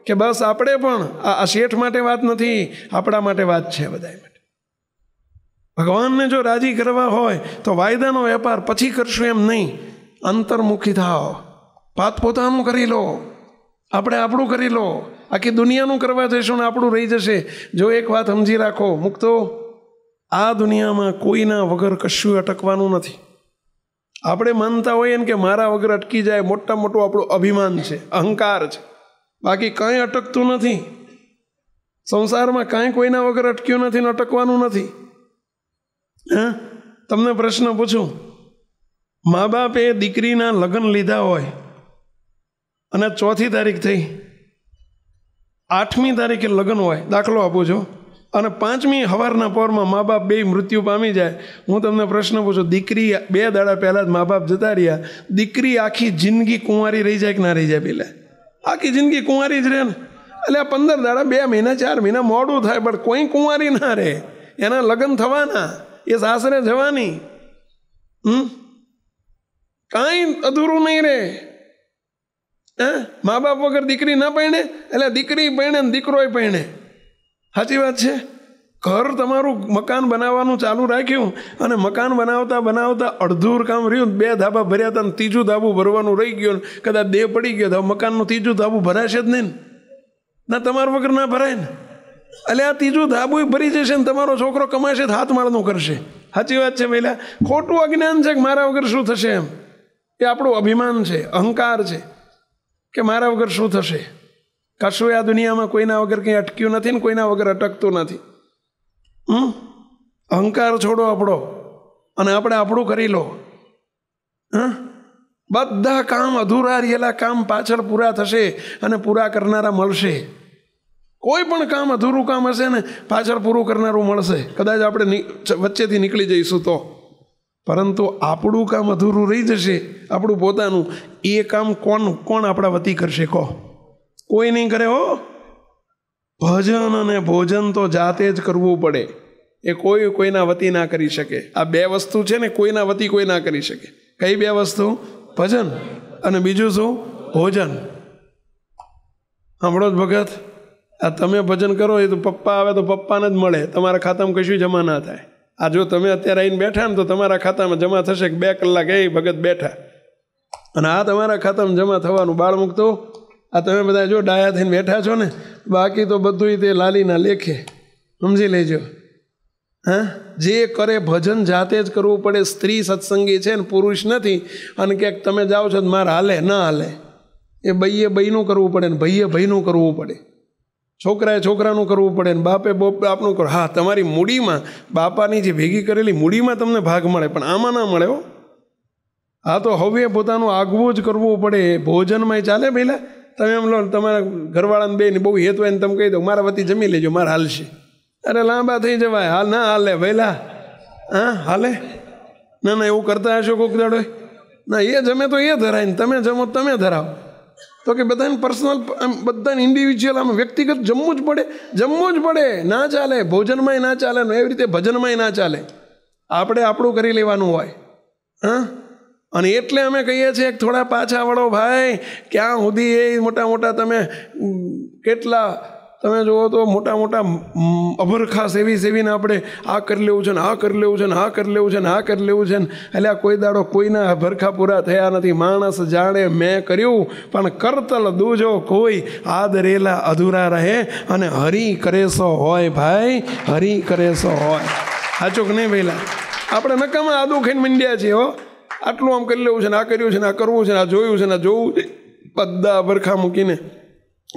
કે બસ આપણે પણ આ શેઠ માટે વાત નથી, આપણા માટે વાત છે, બધા માટે. ભગવાનને જો રાજી કરવા હોય તો વાયદાનો વેપાર પછી કરશું એમ નહીં. અંતર્મુખી થાવ, પાત પોતાનું કરી લો, આપણે આપણું કરી લો. આખી દુનિયાનું કરવા જઈશું ને આપણું રહી જશે. જો એક વાત સમજી રાખો મુક્તો, આ દુનિયામાં કોઈના વગર કશું અટકવાનું નથી. આપણે માનતા હોઈએ ને કે મારા વગર અટકી જાય, મોટા મોટું આપણું અભિમાન છે, અહંકાર છે. બાકી કાંઈ અટકતું નથી સંસારમાં. કાંઈ કોઈના વગર અટક્યું નથી ને અટકવાનું નથી. હા, તમને પ્રશ્ન પૂછું, મા બાપે દીકરીના લગ્ન લીધા હોય અને 4મી તારીખ થઈ, 8મી તારીખે લગ્ન હોય, દાખલો આપું છું, અને 5મી સવારના પોરમાં મા બાપ બે મૃત્યુ પામી જાય. હું તમને પ્રશ્ન પૂછું, દીકરી 2 દાડા પહેલાં જ મા બાપ જતા રહ્યા, દીકરી આખી જિંદગી કુંવારી રહી જાય કે ના રહી જાય? પેલા આખી જિંદગી કુંવારી જ રહે ને. એટલે 15 દાડા, 2 મહિના, 4 મહિના મોડું થાય પણ કોઈ કુંવારી ના રહે. એના લગ્ન થવાના, એ સાસરે જવાની. કાંઈ અધૂરું નહીં રહે. મા બાપ વગર દીકરી ના પરણે, એટલે દીકરી પરણે ને દીકરોય પરણે. સાચી વાત છે. ઘર તમારું મકાન બનાવવાનું ચાલુ રાખ્યું અને મકાન બનાવતા બનાવતા અડધું કામ રહ્યું, 2 ધાબા ભર્યા હતા ને 3જું ધાબું ભરવાનું રહી ગયું, કદાચ દેહ પડી ગયો તો મકાનનું 3જું ધાબું ભરાશે જ નહીં ના? તમારા વગર ના ભરાય ને. એટલે આ 3જું ધાબું ભરી જશે ને તમારો છોકરો કમાશે તો હાથ માળનું કરશે. સાચી વાત છે. પહેલાં ખોટું અજ્ઞાન છે કે મારા વગર શું થશે એમ. એ આપણું અભિમાન છે, અહંકાર છે કે મારા વગર શું થશે. કશું આ દુનિયામાં કોઈના વગર કંઈ અટક્યું નથી ને કોઈના વગર અટકતું નથી. અહંકાર છોડો આપણો અને આપણે આપણું કરી લો. બધા કામ અધૂરા રહેલા કામ પાછળ પૂરા થશે અને પૂરા કરનારા મળશે. કોઈ પણ કામ અધૂરું કામ હશે ને પાછળ પૂરું કરનારું મળશે. કદાચ આપણે વચ્ચેથી નીકળી જઈશું તો, પરંતુ આપણું કામ અધૂરું રહી જશે, આપણું પોતાનું. એ કામ કોણ આપણા વતી કરશે? કહો, કોઈ નહીં કરે. હો, ભજન અને ભોજન તો જાતે જ કરવું પડે. એ કોઈના વતી ના કરી શકે. આ 2 વસ્તુ છે ને, કોઈના વતી કોઈ ના કરી શકે. કઈ 2 વસ્તુ? ભજન અને બીજું શું? ભોજન. સાંભળો જ ભગત, આ તમે ભજન કરો એ તો પપ્પા આવે તો પપ્પાને જ મળે, તમારા ખાતામાં કશું જમા ના થાય. આ જો તમે અત્યારે આવીને બેઠા ને તો તમારા ખાતામાં જમા થશે કે 2 કલાક એ ભગત બેઠા, અને આ તમારા ખાતામાં જમા થવાનું. બાળ મૂકતો આ તમે બધા જો ડાયા થઈને બેઠા છો ને, બાકી તો બધું તે લાલીના લેખે. સમજી લેજો. હા, જે કરે ભજન જાતે જ કરવું પડે. સ્ત્રી સત્સંગી છે ને પુરુષ નથી, અને ક્યાંક તમે જાઓ છો તો મારે હાલે ના હાલે. એ બઈનું કરવું પડે ને ભાઈનું કરવું પડે. છોકરાએ છોકરાનું કરવું પડે ને બાપે બાપનું કરવું. હા, તમારી મૂડીમાં બાપાની જે ભેગી કરેલી મૂડીમાં તમને ભાગ મળે, પણ આમાં ના મળે. હો, આ તો હવે પોતાનું આગવું જ કરવું પડે. ભોજનમાં ચાલે. પહેલાં તમે એમ લો, તમારા ઘરવાળાને બેને બહુ હેત હોય ને તમે કહી દો મારા વતી જમી લેજો, મારે હાલશે. અરે લાંબા થઈ જવાય. હાલ ના હાલે વહેલા. હા, હાલે ના? એવું કરતા હશો કોક દાડો? ના, એ જમે તો એ ધરાય ને તમે જમો તમે ધરાવો. તો કે બધાને પર્સનલ, બધાને ઇન્ડિવિજ્યુઅલ આમ વ્યક્તિગત જમવું જ પડે. ના ચાલે, ભોજનમાંય ના ચાલે, એવી રીતે ભજનમાંય ના ચાલે. આપણે આપણું કરી લેવાનું હોય. હા, અને એટલે અમે કહીએ છીએ થોડા પાછા વળો ભાઈ. ક્યાં સુધી એ મોટા તમે કેટલા તમે જુઓ તો મોટા અભરખા સેવીને આપણે આ કરી લેવું છે ને આ કરી લેવું છે ને આ કરી લેવું છે ને આ કરી લેવું છે ને. એટલે કોઈ દાડો કોઈના અભરખા પૂરા થયા નથી. માણસ જાણે મેં કર્યું પણ કરતલ દૂજો કોઈ આદરેલા અધૂરા રહે. અને હરી કરેસો હોય ભાઈ, હરી કરેસો હોય. સાચું કે નહીં પહેલાં? આપણે નકામાં આદુ ખાઈને મંડ્યા છીએ. હો, આટલું આમ કરી લેવું છે ને આ કર્યું છે ને આ કરવું છે ને આ જોયું છે ને આ જોવું છે. બધા અભરખા મૂકીને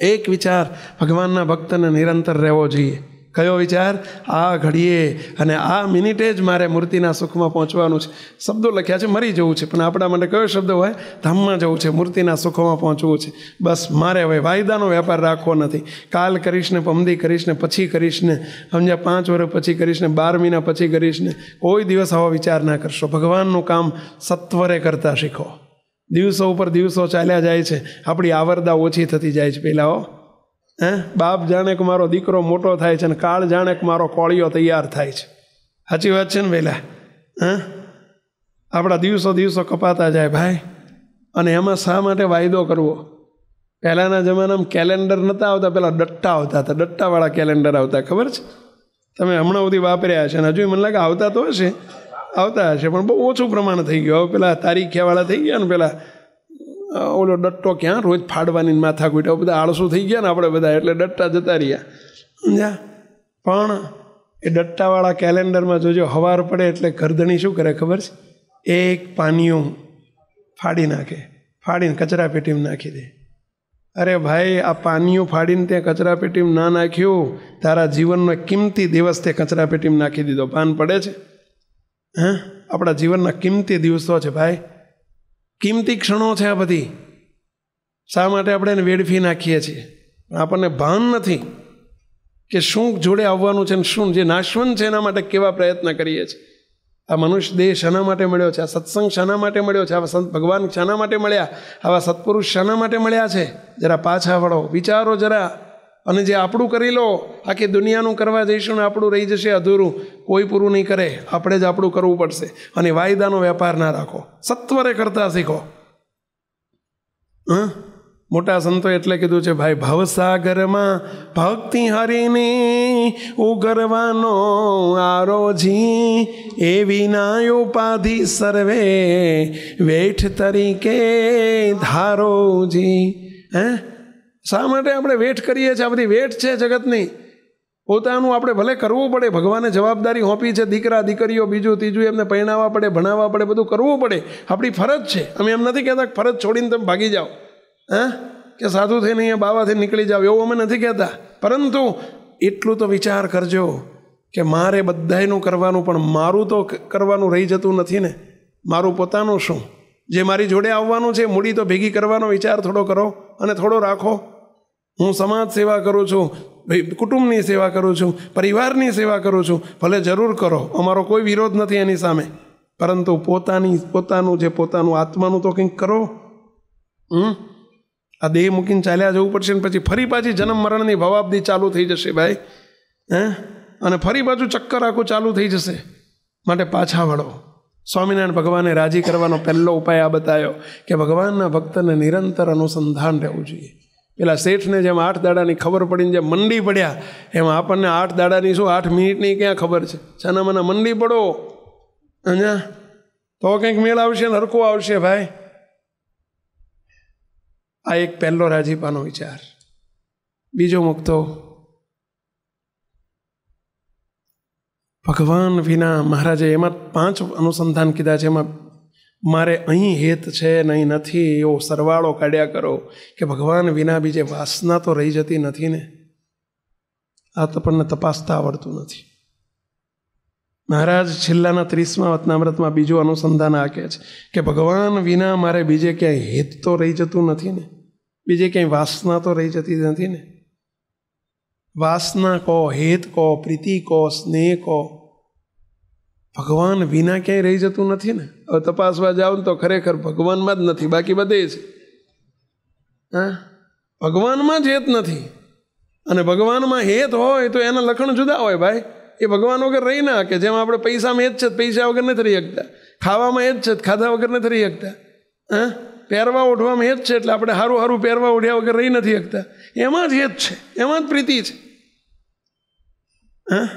એક વિચાર ભગવાનના ભક્તને નિરંતર રહેવો જોઈએ. કયો વિચાર? આ ઘડીએ અને આ મિનિટે જ મારે મૂર્તિના સુખમાં પહોંચવાનું છે. શબ્દો લખ્યા છે મરી જવું છે, પણ આપણા માટે કયો શબ્દ હોય? ધામમાં જવું છે, મૂર્તિના સુખમાં પહોંચવું છે. બસ મારે હવે વાયદાનો વેપાર રાખવો નથી. કાલ કરીશ ને, પમદી કરીશ ને, પછી કરીશ ને, સમજ્યા, 5 વર્ષ પછી કરીશ ને, 12 મહિના પછી કરીશ ને. કોઈ દિવસ આવો વિચાર ના કરશો. ભગવાનનું કામ સત્વરે કરતા શીખો. દિવસો ઉપર દિવસો ચાલ્યા જાય છે, આપણી આવરદા ઓછી થતી જાય છે. પહેલાં બાપ જાણે કે મારો દીકરો મોટો થાય છે, અને કાળ જાણે કે મારો કોળિયો તૈયાર થાય છે. સાચી વાત છે ને પહેલાં? આપણા દિવસો કપાતા જાય ભાઈ. અને એમાં શા માટે વાયદો કરવો? પહેલાંના જમાનામાં કેલેન્ડર નહોતા આવતા, પહેલાં ડટ્ટા આવતા હતા. ડટ્ટાવાળા કેલેન્ડર આવતા, ખબર છે? તમે હમણાં સુધી વાપર્યા છે, અને હજુ મને લાગે આવતા તો હશે, પણ બહુ ઓછું પ્રમાણ થઈ ગયું. હવે પેલા તારીખિયાવાળા થઈ ગયા ને, પેલા ઓલો ડટ્ટો ક્યાં રોજ ફાડવાની માથા કૂટ્યા, બધા આળસુ થઈ ગયા ને આપણે બધા, એટલે ડટ્ટા જતા રહ્યા. સમજ્યા? પણ એ ડટ્ટાવાળા કેલેન્ડરમાં જોજો, હવાર પડે એટલે ગરદણી શું કરે ખબર છે? એક પાનિયું ફાડી નાખે, ફાડીને કચરા પેટીમાં નાખી દે. અરે ભાઈ, આ પાનિયું ફાડીને ત્યાં કચરા પેટીમાં ના નાખ્યું, તારા જીવનનો કિંમતી દિવસ તે કચરા પેટીમાં નાખી દીધો. ભાન પડે છે? આપણા જીવનના કિંમતી દિવસો છે ભાઈ, કિંમતી ક્ષણો છે આ બધી. શા માટે આપણે એને વેડફી નાખીએ છીએ? આપણને ભાન નથી કે શું જોડે આવવાનું છે ને શું જે નાશવંત છે એના માટે કેવા પ્રયત્ન કરીએ છીએ. આ મનુષ્ય દેહ શાના માટે મળ્યો છે? આ સત્સંગ શાના માટે મળ્યો છે? આવા સંત ભગવાન શાના માટે મળ્યા? આવા સત્પુરુષ શાના માટે મળ્યા છે? જરા પાછા વળો, વિચારો જરા. અને જે આપણું કરી લો, આખી દુનિયાનું કરવા જઈશું ને આપણું રહી જશે અધૂરું. કોઈ પૂરું નહીં કરે, આપણે જ આપણું કરવું પડશે. અને વાયદાનો વેપાર ના રાખો, સત્વરે કરતા શીખો. મોટા સંતો એટલે કીધું છે ભાઈ, ભવસાગરમાં ભક્તિ હરીની ઉગરવાનો આરોજી, એવી ના ઉપાધિ સર્વે વેઠ તરીકે ધારોજી. શા માટે આપણે વેઠ કરીએ છીએ? આ બધી વેઠ છે જગતની. પોતાનું આપણે ભલે કરવું પડે, ભગવાને જવાબદારી સોંપી છે, દીકરા દીકરીઓ બીજું ત્રીજું એમને પરણાવવા પડે, ભણાવવા પડે, બધું કરવું પડે, આપણી ફરજ છે. અમે એમ નથી કહેતા કે ફરજ છોડીને તમે ભાગી જાઓ, કે સાધુ થઈને અહીંયા બાવાથી નીકળી જાઓ, એવું અમે નથી કહેતા. પરંતુ એટલું તો વિચાર કરજો કે મારે બધાયનું કરવાનું, પણ મારું તો કરવાનું રહી જતું નથી ને. મારું પોતાનું શું? જે મારી જોડે આવવાનું છે મૂડી તો ભેગી કરવાનો વિચાર થોડો કરો અને થોડો રાખો. હું સમાજ સેવા કરું છું, કુટુંબની સેવા કરું છું, પરિવારની સેવા કરું છું, ભલે જરૂર કરો, અમારો કોઈ વિરોધ નથી એની સામે. પરંતુ પોતાનું જે પોતાનું આત્માનું તો કંઈક કરો. આ દેહ મૂકીને ચાલ્યા જવું પડશે ને પછી ફરી પાછી જન્મ મરણની ભવાબ્દી ચાલુ થઈ જશે ભાઈ. અને ફરી પાછું ચક્કર આખું ચાલુ થઈ જશે. માટે પાછા વળો. સ્વામિનારાયણ ભગવાને રાજી કરવાનો પહેલો ઉપાય આ બતાવ્યો કે ભગવાનના ભક્તને નિરંતર અનુસંધાન રહેવું જોઈએ. પેલા શેઠને જેમ 8 દાડાની ખબર પડીને જેમ મંડી પડ્યા, એમાં આપણને 8 દાડાની શું 8 મિનિટની ક્યાં ખબર છે? છાનામાના મંડી પડો અહીંયા તો કંઈક મેળ આવશે ને હરખું આવશે ભાઈ. આ એક પહેલો રાજીપાનો વિચાર. બીજો મુક્તો, ભગવાન વિના મહારાજે એમાં 5 અનુસંધાન કીધા છે. એમાં મારે અહીં હેત છે નહીં નથી એવો સરવાળો કાઢ્યા કરો કે ભગવાન વિના બીજે વાસના તો રહી જતી નથી ને. આ તો આપણને તપાસતા આવડતું નથી. મહારાજ છેલ્લાના 30મા વતનામૃતમાં બીજું અનુસંધાન આ કહે છે કે ભગવાન વિના મારે બીજે ક્યાંય હેત તો રહી જતું નથી ને, બીજે ક્યાંય વાસના તો રહી જતી નથી ને. વાસના કહો, હેત કહો, પ્રીતિ કહો, સ્નેહ કહો, ભગવાન વિના ક્યાંય રહી જતું નથી ને. હવે તપાસવા જાઓ ને તો ખરેખર ભગવાનમાં જ નથી, બાકી બધે છે. હા, ભગવાનમાં જ હેત નથી. અને ભગવાનમાં હેત હોય તો એના લક્ષણ જુદા હોય ભાઈ. એ ભગવાન વગર રહી ના કે જેમ આપણે પૈસામાં હેત છે, પૈસા વગર નથી રહી શકતા. ખાવામાં હેત છે, ખાધા વગર નથી રહી શકતા. હા, પહેરવા ઓઢવામાં હેત છે, એટલે આપણે સારું સારું પહેરવા ઓઢ્યા વગર રહી નથી શકતા. એમાં જ હેત છે, એમાં જ પ્રીતિ છે. હા,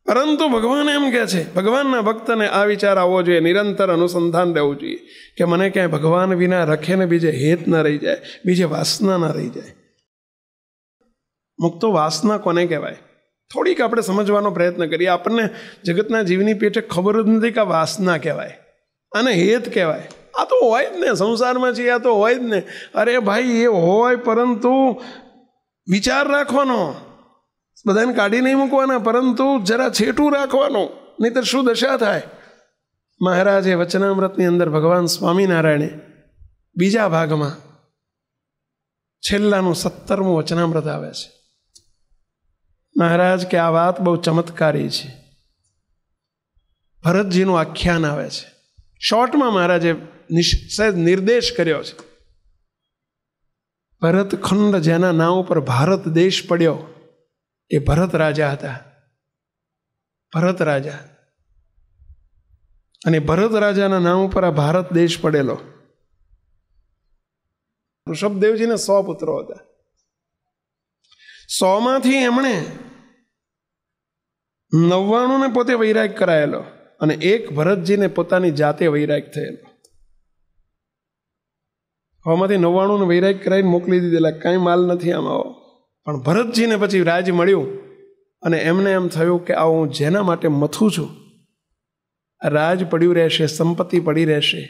પરંતુ ભગવાન એમ કહે છે, ભગવાનના ભક્તને આ વિચાર આવવો જોઈએ, નિરંતર અનુસંધાન રહેવું જોઈએ કે મને ક્યાંય ભગવાન વિના રખે ને બીજે હેત ના રહી જાય, બીજે વાસના ના રહી જાય. મુક્તો વાસના કોને કહેવાય? થોડીક આપણે સમજવાનો પ્રયત્ન કરીએ. આપણને જગતના જીવની પેટે ખબર જ નથી કે આ વાસના કહેવાય, આને હેત કહેવાય. આ તો હોય જ ને, સંસારમાં છીએ, આ તો હોય જ ને. અરે ભાઈ, એ હોય, પરંતુ વિચાર રાખવાનો, બધાને કાઢી નહીં મૂકવાના, પરંતુ જરા છેટું રાખવાનું, નહીંતર શું દશા થાય. મહારાજે વચનામૃતની અંદર ભગવાન સ્વામિનારાયણે બીજા ભાગમાં છેલ્લાનું 17મું વચનામૃત આવે છે. મહારાજ કે આ વાત બહુ ચમત્કારી છે. ભરતજીનું આખ્યાન આવે છે. શોર્ટમાં મહારાજે સહેજ નિર્દેશ કર્યો છે. ભરતખંડ જેના નામ ઉપર ભારત દેશ પડ્યો એ ભરત રાજા હતા. ભરત રાજા. અને ભરત રાજાના નામ ઉપર આ ભારત દેશ પડેલો. ઋષભદેવજીને 100 પુત્રો હતા. 100માંથી એમણે 99ને પોતે વૈરાગ કરાયેલો અને એક ભરતજીને પોતાની જાતે વૈરાગ થયેલો. 100માંથી 99ને વૈરાગ કરાવીને મોકલી દીધેલા, કાંઈ માલ નથી આમાં. પણ ભરતજીને પછી રાજ મળ્યું અને એમને એમ થયું કે આ હું જેના માટે મથું છું, રાજ પડ્યું રહેશે, સંપત્તિ પડી રહેશે.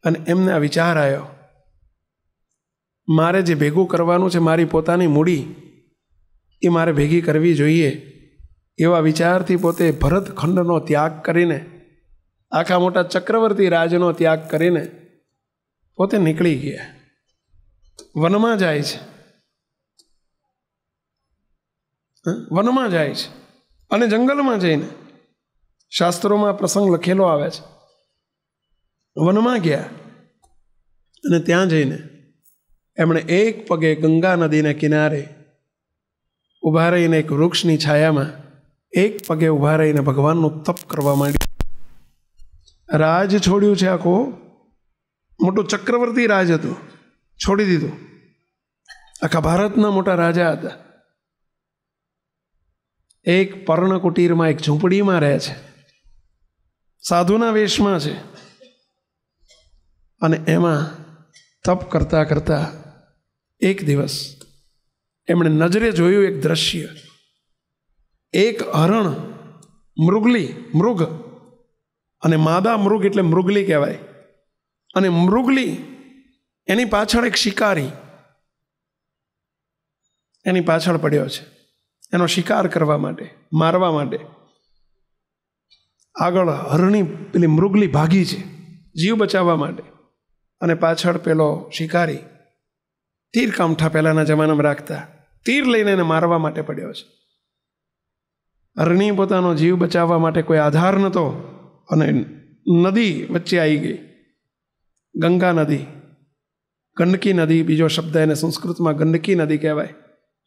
અને એમને આ વિચાર આવ્યો, મારે જે ભેગું કરવાનું છે, મારી પોતાની મૂડી એ મારે ભેગી કરવી જોઈએ. એવા વિચારથી પોતે ભરતખંડનો ત્યાગ કરીને, આખા મોટા ચક્રવર્તી રાજનો ત્યાગ કરીને પોતે નીકળી ગયા. વનમાં જાય છે, વનમાં જાય છે. અને જંગલમાં જઈને, શાસ્ત્રોમાં પ્રસંગ લખેલો આવે છે, વનમાં ગયા અને ત્યાં જઈને એમણે એક પગે ગંગા નદીના કિનારે ઊભા રહીને એક વૃક્ષની છાયામાં એક પગે ઊભા રહીને ભગવાનનું તપ કરવા માંડ્યું. રાજ છોડ્યું છે, આખો મોટું ચક્રવર્તી રાજ હતું, છોડી દીધું. આખા ભારતના મોટા રાજા હતા. એક પર્ણ કુટીરમાં, એક ઝૂંપડીમાં રહે છે, સાધુના વેશમાં છે. અને એમાં તપ કરતા કરતા એક દિવસ એમણે નજરે જોયું એક દ્રશ્ય. એક હરણ, મૃગ અને માદા મૃગ એટલે મૃગલી કહેવાય. અને મૃગલી એની પાછળ એક શિકારી એની પાછળ પડ્યો છે, એનો શિકાર કરવા માટે, મારવા માટે. આગળ હરણી પેલી મૃગલી ભાગી છે જીવ બચાવવા માટે, અને પાછળ પેલો શિકારી તીર કામઠા પહેલાના જમાનામાં રાખતા, તીર લઈને એને મારવા માટે પડ્યો છે. હરણી પોતાનો જીવ બચાવવા માટે કોઈ આધાર નહોતો અને નદી વચ્ચે આવી ગઈ, ગંગા નદી, ગંડકી નદી, બીજો શબ્દ એને સંસ્કૃતમાં ગંડકી નદી કહેવાય.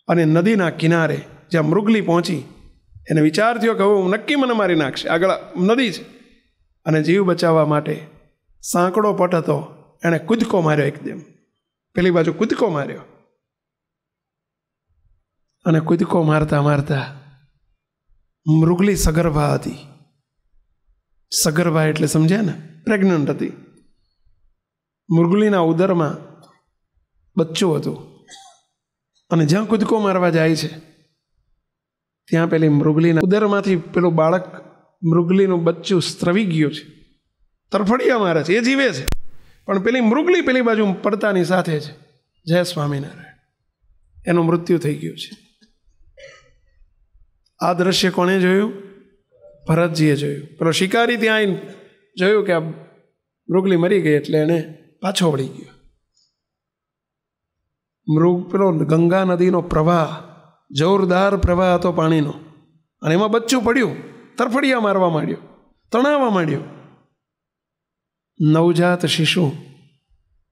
અને નદીના કિનારે જ્યાં મૃગલી પહોંચી, એને વિચાર થયો કે હવે નક્કી મને મારી નાખશે, આગળ નદી છે. અને જીવ બચાવવા માટે સાંકડો પટ હતો, એણે કૂદકો માર્યો, એકદમ પેલી બાજુ કૂદકો માર્યો. અને કૂદકો મારતા મારતા મૃગલી સગર્ભા હતી. સગર્ભા એટલે સમજ્યા ને, પ્રેગ્નન્ટ હતી. મૃગલીના ઉદરમાં બચ્ચું હતું. અને જ્યાં કૂદકો મારવા જાય છે ત્યાં પેલી મૃગલીના ઉદરમાંથી પેલું બાળક, મૃગલીનું બચ્ચું સ્ત્રવી ગયું છે, તરફડિયા મારે છે, એ જીવે છે. પણ પેલી મૃગલી પેલી બાજુ પડતાની સાથે છે. જય સ્વામિનારાયણ. એનું મૃત્યુ થઈ ગયું છે. આ દ્રશ્ય કોણે જોયું? ભરતજીએ જોયું. પેલો શિકારી ત્યાં આવીને જોયું કે આ મૃગલી મરી ગઈ, એટલે એને પાછો વળી ગયો. પેલો ગંગા નદીનો પ્રવાહ, જોરદાર પ્રવાહ હતો પાણીનો, અને એમાં બચ્ચું પડ્યું, તરફડિયા મારવા માંડ્યો, તણાવવા માંડ્યો. નવજાત શિશુ,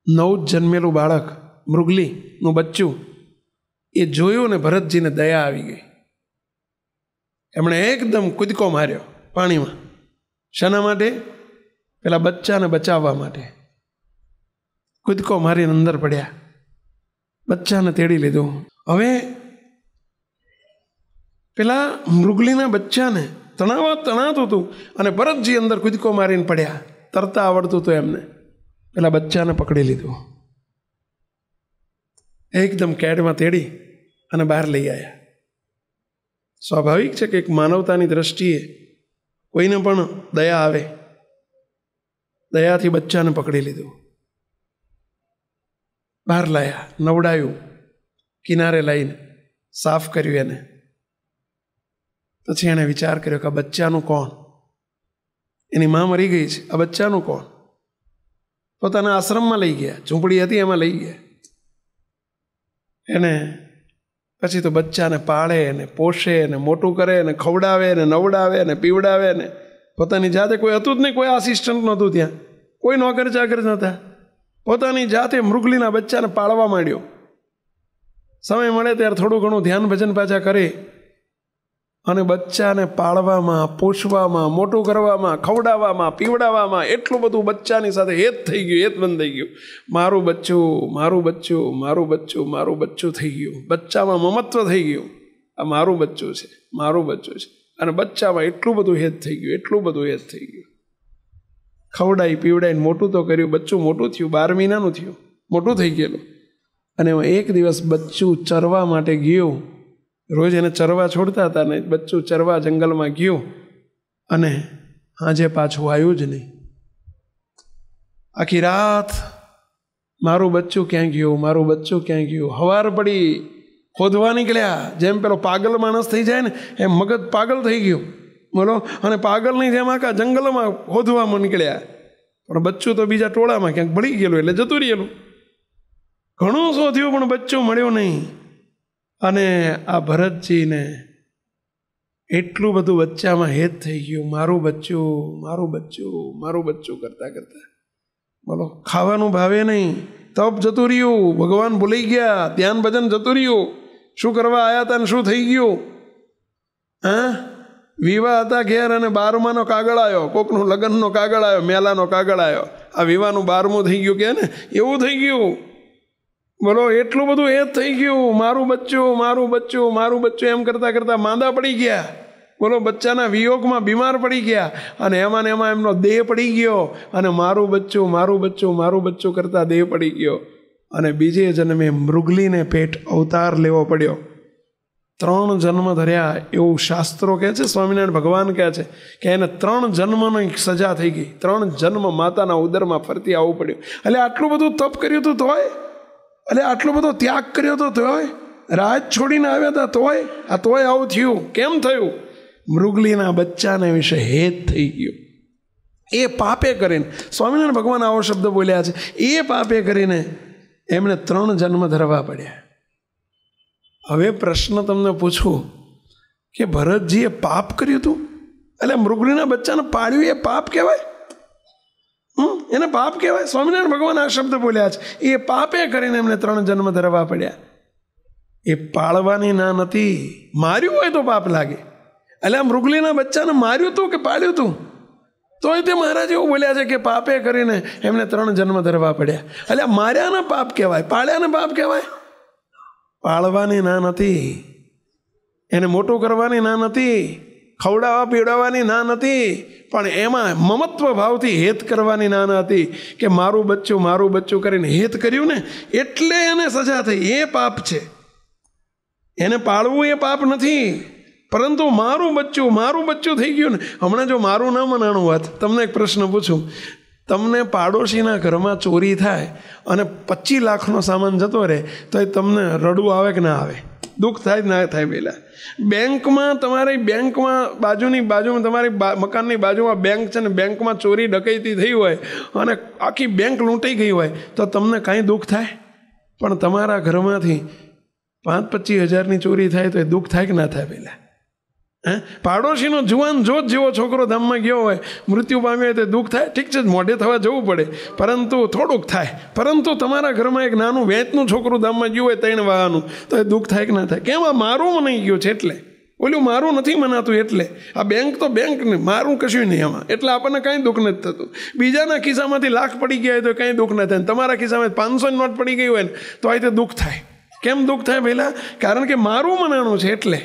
નવ જન્મેલું બાળક મૃગલીનું બચ્ચું એ જોયું ને ભરતજીને દયા આવી ગઈ. એમણે એકદમ કૂદકો માર્યો પાણીમાં. શાના માટે? પેલા બચ્ચાને બચાવવા માટે. કૂદકો મારીને અંદર પડ્યા, બચ્ચાને તેડી લીધું. હવે પેલા મૃગલીના બચ્ચાને તણાતું હતું અને ભરતજી અંદર કૂદકો મારીને પડ્યા. તરતા આવડતું હતું એમને. પેલા બચ્ચાને પકડી લીધું, એકદમ કેડમાં તેડી અને બહાર લઈ આવ્યા. સ્વાભાવિક છે કે એક માનવતાની દ્રષ્ટિએ કોઈને પણ દયા આવે. દયાથી બચ્ચાને પકડી લીધું, બહાર લાયા, નવડાયું, કિનારે લઈને સાફ કર્યું એને. પછી એણે વિચાર કર્યો કે આ બચ્ચાનું કોણ? એની મા મરી ગઈ છે, આ બચ્ચાનું કોણ? પોતાના આશ્રમમાં લઈ ગયા, ઝૂંપડી હતી એમાં લઈ ગયા. એને પછી તો બચ્ચાને પાળે ને પોષે ને મોટું કરે ને ખવડાવે ને નવડાવે ને પીવડાવે ને પોતાની જાતે કોઈ હતું જ નહીં, કોઈ આસિસ્ટન્ટ નહોતું ત્યાં, કોઈ નોકર ચાકર નહોતા. પોતાની જાતે મૃગલીના બચ્ચાને પાળવા માંડ્યો. સમય મળે ત્યારે થોડું ઘણું ધ્યાન ભજન પાછા કરે અને બચ્ચાને પાળવામાં, પોષવામાં, મોટું કરવામાં, ખવડાવવામાં, પીવડાવવામાં એટલું બધું બચ્ચાની સાથે હેત થઈ ગયું, હેત બંધ થઈ ગયું. મારું બચ્ચું, મારું બચ્ચું, મારું બચ્ચું, મારું બચ્ચું થઈ ગયું. બચ્ચામાં મમત્વ થઈ ગયું, આ મારું બચ્ચું છે, મારું બચ્ચું છે. અને બચ્ચામાં એટલું બધું હેત થઈ ગયું, એટલું બધું હેત થઈ ગયું. ખવડાવી પીવડાવીને મોટું તો કર્યું, બચ્ચું મોટું થયું, 12 મહિનાનું થયું, મોટું થઈ ગયેલું. અને એક દિવસ બચ્ચું ચરવા માટે ગયું. રોજ એને ચરવા છોડતા હતા ને બચ્ચું ચરવા જંગલમાં ગયું અને આજે પાછું આવ્યું જ નહીં. આખી રાત મારું બચ્ચું ક્યાં ગયું, મારું બચ્ચું ક્યાં ગયું. હવાર પડી, ખોદવા નીકળ્યા. જેમ પેલો પાગલ માણસ થઈ જાય ને એમ મગજ પાગલ થઈ ગયું, બોલો. અને પાગલની જેમ આખા જંગલમાં ખોદવામાં નીકળ્યા. પણ બચ્ચું તો બીજા ટોળામાં ક્યાંક ભળી ગયેલું એટલે જતું રહેલું. ઘણું શોધ્યું પણ બચ્ચું મળ્યું નહીં. અને આ ભરતજીને એટલું બધું બચ્ચામાં હેત થઈ ગયું, મારું બચ્ચું, મારું બચ્ચું, મારું બચ્ચું કરતાં કરતાં, બોલો. ખાવાનું ભાવે નહીં, તપ જતું રહ્યું, ભગવાન ભૂલી ગયા, ધ્યાન ભજન જતું રહ્યું. શું કરવા આવ્યા હતા ને શું થઈ ગયું? હા, વિવાહ હતા ઘેર અને 12માનો કાગળ આવ્યો, કોકનું લગ્નનો કાગળ આવ્યો, મેલાનો કાગળ આવ્યો. આ વિવાહનું 12મું થઈ ગયું કે ને એવું થઈ ગયું, બોલો. એટલું બધું એ જ થઈ ગયું, મારું બચ્ચું, મારું બચ્ચું, મારું બચ્ચું એમ કરતાં કરતાં માંદા પડી ગયા, બોલો. બચ્ચાના વિયોગમાં બીમાર પડી ગયા અને એમાં ને એમાં એમનો દેહ પડી ગયો અને મારું બચ્ચું, મારું બચ્ચું, મારું બચ્ચું કરતાં દેહ પડી ગયો. અને બીજે જન્મે મૃગલીને પેટ અવતાર લેવો પડ્યો. 3 જન્મ ધર્યા એવું શાસ્ત્રો કહે છે, સ્વામિનારાયણ ભગવાન કહે છે કે એને 3 જન્મની સજા થઈ ગઈ. 3 જન્મ માતાના ઉદરમાં ફરતી આવવું પડ્યું. એટલે આટલું બધું તપ કર્યું હતું તોય, એટલે આટલો બધો ત્યાગ કર્યો હતો તોય, રાજ છોડીને આવ્યા હતા તોય, આ તોય આવું થયું. કેમ થયું? મૃગલીના બચ્ચાને વિશે હેત થઈ ગયું. એ પાપે કરીને, સ્વામિનારાયણ ભગવાન આવો શબ્દ બોલ્યા છે, એ પાપે કરીને એમને 3 જન્મ ધરવા પડ્યા. હવે પ્રશ્ન તમને પૂછું કે ભરતજીએ પાપ કર્યું હતું? એટલે મૃગલીના બચ્ચાને પાડ્યું એ પાપ કહેવાય? એને પાપ કહેવાય? સ્વામિનારાયણ ભગવાન આ શબ્દ બોલ્યા છે, એ પાપે કરીને એમને 3 જન્મ ધરવા પડ્યા. એ પાળવાની ના નથી. માર્યું હોય તો પાપ લાગે. એટલે આ મૃગલીના બચ્ચાને માર્યું હતું કે પાડ્યું હતું? તોય તે મહારાજ એવું બોલ્યા છે કે પાપે કરીને એમને 3 જન્મ ધરવા પડ્યા. એટલે માર્યાના પાપ કહેવાય, પાળ્યાના પાપ કહેવાય? પાળવાની ના નથી, એને મોટું કરવાની ના નથી, ખવડાવવા પીવડાવવાની ના નથી, પણ એમાં મમત્વ ભાવથી હેત કરવાની ના નથી કે મારું બચ્ચું, મારું બચ્ચું કરીને હેત કર્યું ને એટલે એને સજા થઈ. એ પાપ છે. એને પાળવું એ પાપ નથી, પરંતુ મારું બચ્ચું થઈ ગયું ને. હમણાં જો મારું ના મનાણું હોત, તમને એક પ્રશ્ન પૂછું, તમને પાડોશીના ઘરમાં ચોરી થાય અને 25 લાખનો સામાન જતો રહે તો એ તમને રડવું આવે કે ના આવે? દુઃખ થાય ના થાય? પહેલાં બેંકમાં બાજુમાં તમારી મકાનની બાજુમાં બેંક છે ને, બેંકમાં ચોરી ડકૈતી થઈ હોય અને આખી બેંક લૂંટાઈ ગઈ હોય તો તમને કાંઈ દુઃખ થાય? પણ તમારા ઘરમાંથી 5-25 હજારની ચોરી થાય તો એ દુઃખ થાય કે ના થાય? પહેલાં પાડોશીનો જુવાન જોત જેવો છોકરો ધામમાં ગયો હોય, મૃત્યુ પામ્યો હોય તો દુઃખ થાય, ઠીક છે મોઢે થવા જવું પડે, પરંતુ થોડુંક થાય. પરંતુ તમારા ઘરમાં એક નાનું વેચનું છોકરું ધામમાં ગયું હોય 3 વાળાનું, તો એ દુઃખ થાય કે ના થાય? કેમ? આ મારું મનાઈ ગયું છે એટલે, ઓલું મારું નથી મનાતું એટલે. આ બેંક તો બેંક ને, મારું કશું નહીં આમાં, એટલે આપણને કાંઈ દુઃખ નથી થતું. બીજાના ખિસ્સામાંથી લાખ પડી ગયા હોય તો કાંઈ દુઃખ ન થાય. તમારા ખિસ્સામાં 500 નોટ પડી ગઈ હોય ને તો આ રીતે દુઃખ થાય. કેમ દુઃખ થાય પહેલાં? કારણ કે મારું મનાણું છે એટલે.